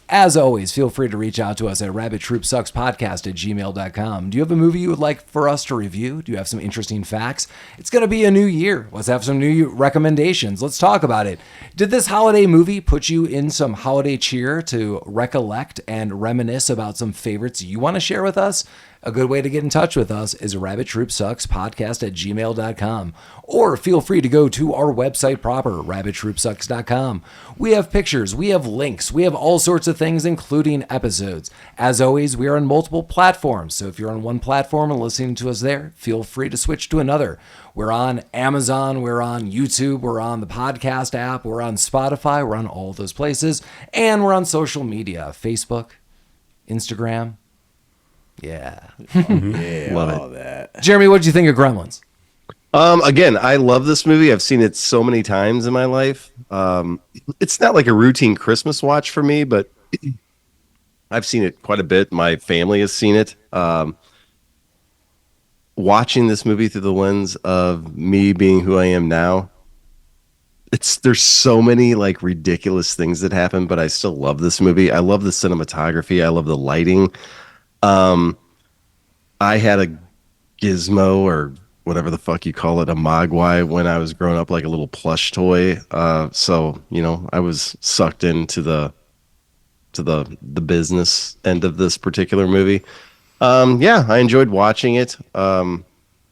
as always, feel free to reach out to us at rabbittroopsuckspodcast@gmail.com. Do you have a movie you would like for us to review? Do you have some interesting facts? It's going to be a new year. Let's have some new recommendations. Let's talk about it. Did this holiday movie put you in some holiday cheer to recollect and reminisce about some favorites you want to share with us? A good way to get in touch with us is rabbittroopsuckspodcast@gmail.com. Or feel free to go to our website proper, rabbittroopsucks.com. We have pictures, we have links, we have all sorts of things, including episodes. As always, we are on multiple platforms, so if you're on one platform and listening to us there, feel free to switch to another. We're on Amazon, we're on YouTube, we're on the podcast app, we're on Spotify, we're on all those places, and we're on social media, Facebook, Instagram. Yeah. Love it. Jeremy, what did you think of Gremlins? Again, I love this movie. I've seen it so many times in my life. It's not like a routine Christmas watch for me, but I've seen it quite a bit. My family has seen it. Watching this movie through the lens of me being who I am now, there's so many like ridiculous things that happen, but I still love this movie. I love the cinematography. I love the lighting. I had a Gizmo or whatever the fuck you call it, a Mogwai, when I was growing up, like a little plush toy. So I was sucked into the business end of this particular movie. I enjoyed watching it.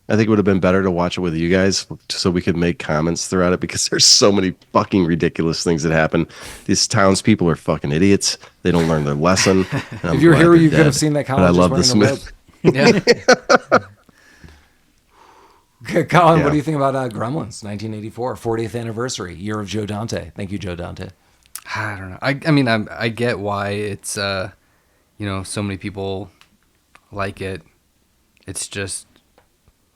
I think it would have been better to watch it with you guys so we could make comments throughout it, because there's so many fucking ridiculous things that happen. These townspeople are fucking idiots. They don't learn their lesson. If you were here, you could have seen that But Collin I just love wearing this a robe. movie. Yeah. Collin, Yeah. what do you think about Gremlins, 1984, 40th anniversary, year of Joe Dante? Thank you, Joe Dante. I don't know. I mean, I get why it's so many people like it. It's just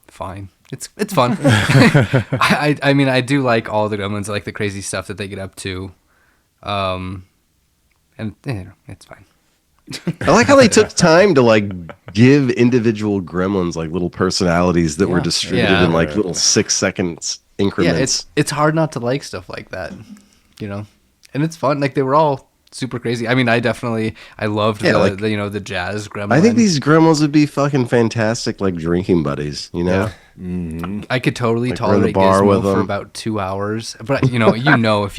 fine. It's fun. I mean, I do like all the Gremlins. I like the crazy stuff that they get up to. And it's fine. I like how they took time to like give individual gremlins like little personalities that were distributed Yeah. in like little 6 seconds increments. Yeah, it's hard not to like stuff like that, and it's fun. Like they were all super crazy. I mean, I loved the jazz gremlin. I think these gremlins would be fucking fantastic like drinking buddies, Yeah. I could totally Like, we're in the tolerate bar Gizmo with for them. about 2 hours, but if you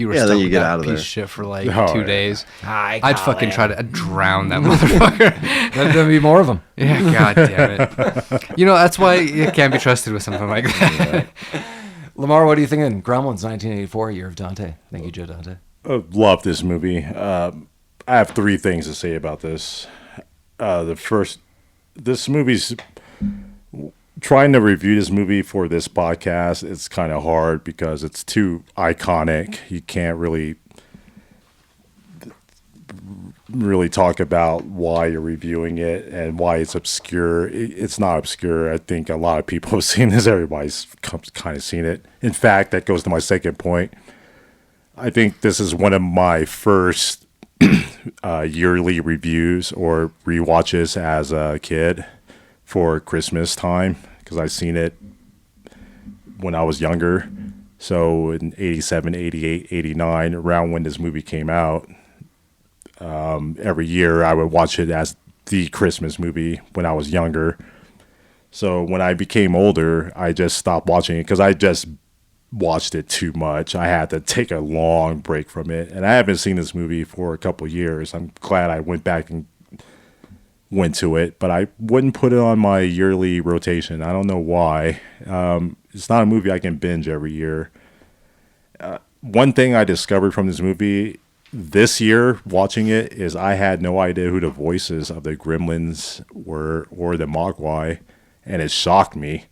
were Yeah, stuck then you with get that out of piece there. of shit for like Oh, 2 yeah. days, Hi, I'd fucking try to drown that motherfucker. There'll be more of them. Yeah, god damn it. That's why you can't be trusted with something like that. Lamar, what do you think of Gremlins, 1984, year of Dante? Thank you, Joe Dante. Love this movie. I have 3 things to say about this. The first, this movie's trying to review this movie for this podcast. It's kind of hard because it's too iconic. You can't really talk about why you're reviewing it and why it's obscure. It's not obscure. I think a lot of people have seen this. Everybody's kind of seen it. In fact, that goes to my second point. I think this is one of my first yearly reviews or rewatches as a kid for Christmas time, because I seen it when I was younger. So in 87, 88, 89, around when this movie came out, every year I would watch it as the Christmas movie when I was younger. So when I became older, I just stopped watching it because I just watched it too much. I had to take a long break from it, and I haven't seen this movie for a couple years. I'm glad I went back and went to it, but I wouldn't put it on my yearly rotation. I don't know why. It's not a movie I can binge every year. One thing I discovered from this movie this year watching it is I had no idea who the voices of the Gremlins were or the Mogwai, and it shocked me.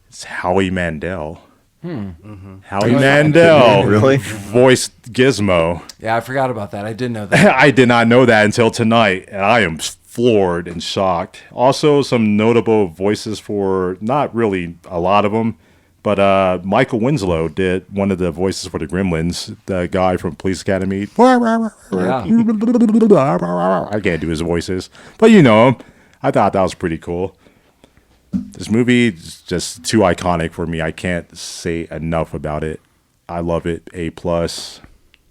It's Howie Mandel. Howie Mandel Really? voiced Gizmo. Yeah, I forgot about that. I didn't know that. I did not know that until tonight, and I am floored and shocked. Also, some notable voices for, not really a lot of them, but Michael Winslow did one of the voices for the Gremlins, the guy from Police Academy. Yeah. I can't do his voices, but you know him. I thought that was pretty cool. This movie is just too iconic for me. I can't say enough about it. I love it. A+.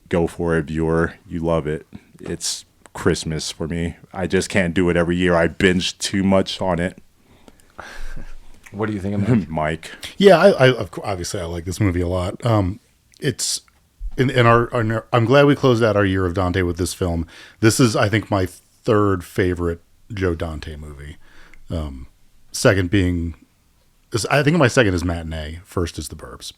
Go for it, viewer. You love it. It's Christmas for me. I just can't do it every year. I binge too much on it. What do you think of it? Mike. Yeah, obviously I like this movie a lot. It's in our I'm glad we closed out our year of Dante with this film. This is, I think, my third favorite Joe Dante movie. Second being, I think my second is Matinee. First is The Burbs.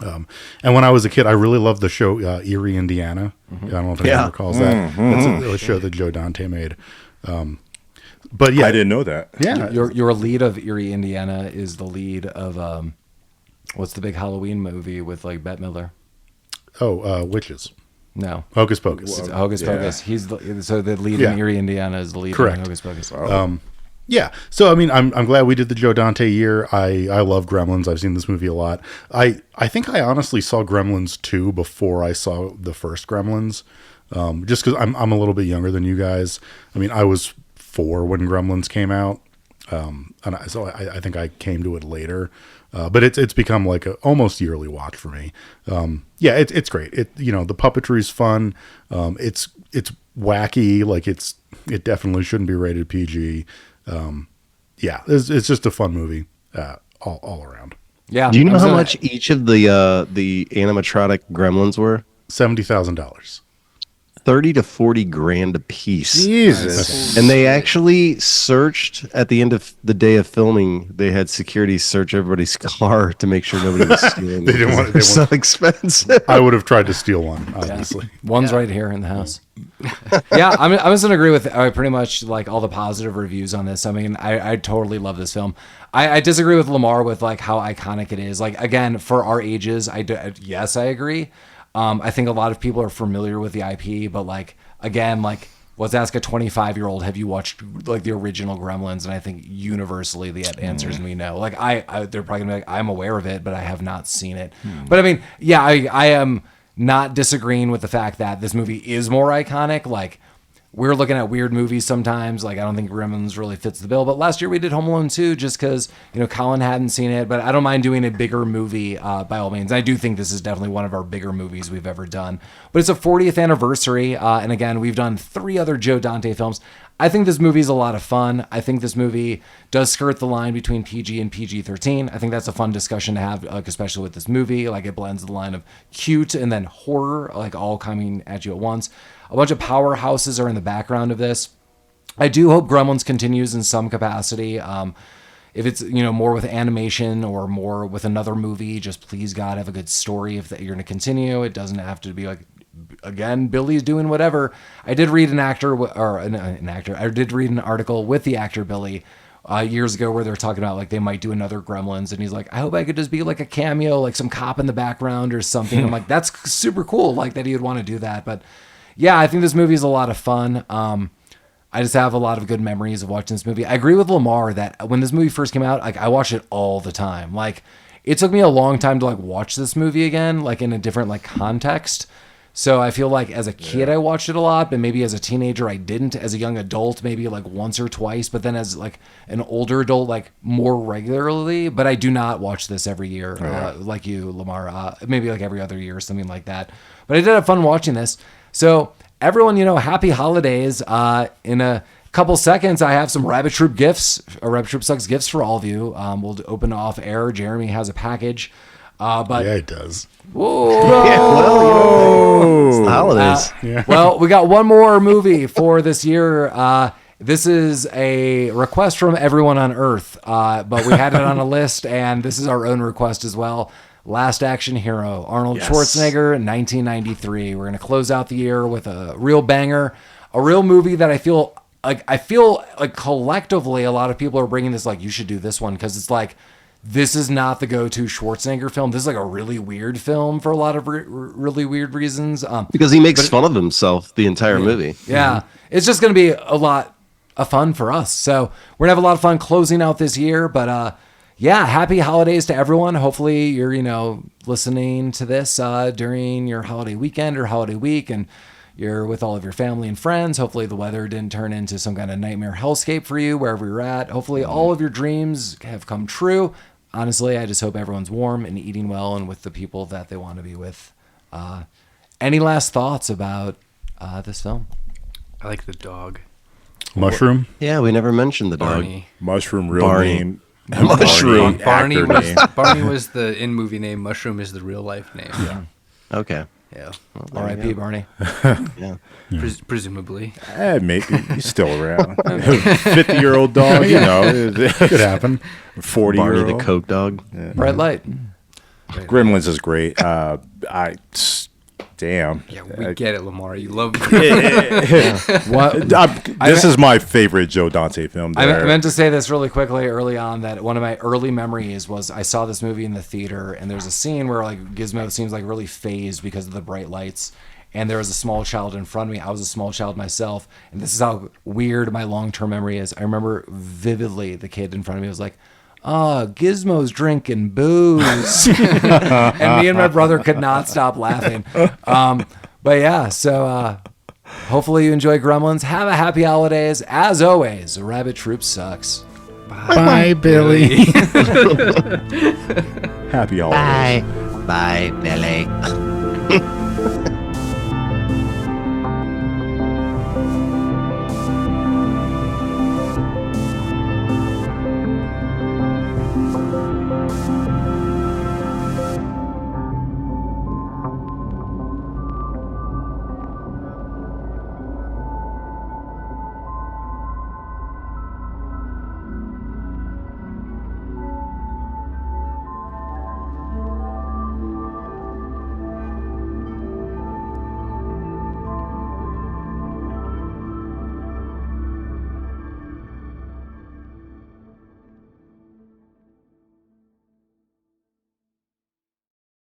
And when I was a kid, I really loved the show Erie, Indiana. I don't know if anyone recalls that. That's a show that Joe Dante made. But yeah, I didn't know that. Yeah, Your lead of Erie, Indiana is the lead of what's the big Halloween movie with like Bette Midler? Witches. No, Hocus Pocus. it's Hocus Pocus. He's so the lead in Erie, Indiana is the lead Correct. in Hocus Pocus. Yeah. So I mean, I'm glad we did the Joe Dante year. I love Gremlins. I've seen this movie a lot. I think I honestly saw Gremlins 2 before I saw the first Gremlins. Just because I'm a little bit younger than you guys. I mean, I was 4 when Gremlins came out, and I think I came to it later. But it's become like a almost yearly watch for me. Yeah, it's great. The puppetry's fun. It's wacky. Like it definitely shouldn't be rated PG. Yeah, it's just a fun movie all around. Yeah. Do you know how much each of the animatronic Gremlins were? $70,000. 30 to 40 grand a piece. Jesus. And they actually searched at the end of the day of filming. They had security search everybody's car to make sure nobody was stealing. They didn't want. They're so expensive. I would have tried to steal one, obviously. One's right here in the house. Yeah, I'm just gonna agree with pretty much like all the positive reviews on this. I mean, I totally love this film. I disagree with Lamar with like how iconic it is. Like again, for our ages, yes, I agree. I think a lot of people are familiar with the IP, but like again, like let's ask a 25-year-old, have you watched like the original Gremlins? And I think universally the answer is no. Like they're probably gonna be like, I'm aware of it, but I have not seen it. But I mean, yeah, I am not disagreeing with the fact that this movie is more iconic. Like we're looking at weird movies sometimes. Like I don't think Gremlins really fits the bill. But last year we did Home Alone 2 just because Collin hadn't seen it. But I don't mind doing a bigger movie by all means. I do think this is definitely one of our bigger movies we've ever done. But it's a 40th anniversary, and again we've done 3 other Joe Dante films. I think this movie is a lot of fun. I think this movie does skirt the line between PG and PG-13. I think that's a fun discussion to have, like, especially with this movie. Like, it blends the line of cute and then horror, like, all coming at you at once. A bunch of powerhouses are in the background of this. I do hope Gremlins continues in some capacity. If it's, more with animation or more with another movie, just please, God, have a good story if you're going to continue. It doesn't have to be like, again, Billy's doing whatever. I did read I did read an article with the actor Billy years ago where they're talking about like they might do another Gremlins, and he's like, I hope I could just be like a cameo, like some cop in the background or something. I'm like, that's super cool, like that he would want to do that. But yeah, I think this movie is a lot of fun. I just have a lot of good memories of watching this movie. I agree with Lamar that when this movie first came out, like I watched it all the time. Like it took me a long time to like watch this movie again, like in a different like context. So I feel like as a kid, I watched it a lot, but maybe as a teenager, I didn't. As a young adult, maybe like once or twice, but then as like an older adult, like more regularly. But I do not watch this every year, like you, Lamar, maybe like every other year or something like that. But I did have fun watching this. So everyone, happy holidays. In a couple seconds, I have some Rabbit Troop gifts, Rabbit Troop Sucks gifts for all of you. We'll open off air. Jeremy has a package. But Yeah, it does. whoa. Yeah, well, it's the holidays. Well, we got one more movie for this year. This is a request from everyone on Earth, but we had it on a list, and this is our own request as well. Last Action Hero, Arnold Schwarzenegger, 1993. We're going to close out the year with a real banger, a real movie that I feel like collectively a lot of people are bringing this like, you should do this one, because it's like, this is not the go-to Schwarzenegger film. This is like a really weird film for a lot of really weird reasons. Because he makes fun of himself the entire movie. Yeah, it's just going to be a lot of fun for us. So we're going to have a lot of fun closing out this year. But yeah, happy holidays to everyone. Hopefully you're, listening to this during your holiday weekend or holiday week, and you're with all of your family and friends. Hopefully the weather didn't turn into some kind of nightmare hellscape for you wherever you're at. Hopefully all of your dreams have come true. Honestly, I just hope everyone's warm and eating well and with the people that they want to be with. Any last thoughts about this film? I like the dog. Mushroom? Yeah, we never mentioned the dog. Barney. Mushroom, real Barney. name. Mushroom. Barney actor was name. Barney was the in-movie name. Mushroom is the real-life name. Yeah. Okay. Yeah. R.I.P. Barney. Yeah. Presumably. Maybe he's still around. 50-year-old dog, Could happen. 40-year-old. Barney the Coke dog. Bright light. Gremlins is great. Damn. Yeah, we get it, Lamar. You love What? This is my favorite Joe Dante film. I There. meant to say this really quickly early on, that one of my early memories was I saw this movie in the theater, and there's a scene where like Gizmo seems like really phased because of the bright lights, and there was a small child in front of me. I was a small child myself, and this is how weird my long-term memory is. I remember vividly the kid in front of me was like, Gizmo's drinking booze. And me and my brother could not stop laughing. But yeah, so hopefully you enjoy Gremlins. Have a happy holidays. As always, Rabbit Troop sucks. Bye, Billy. Happy holidays. Bye, Billy.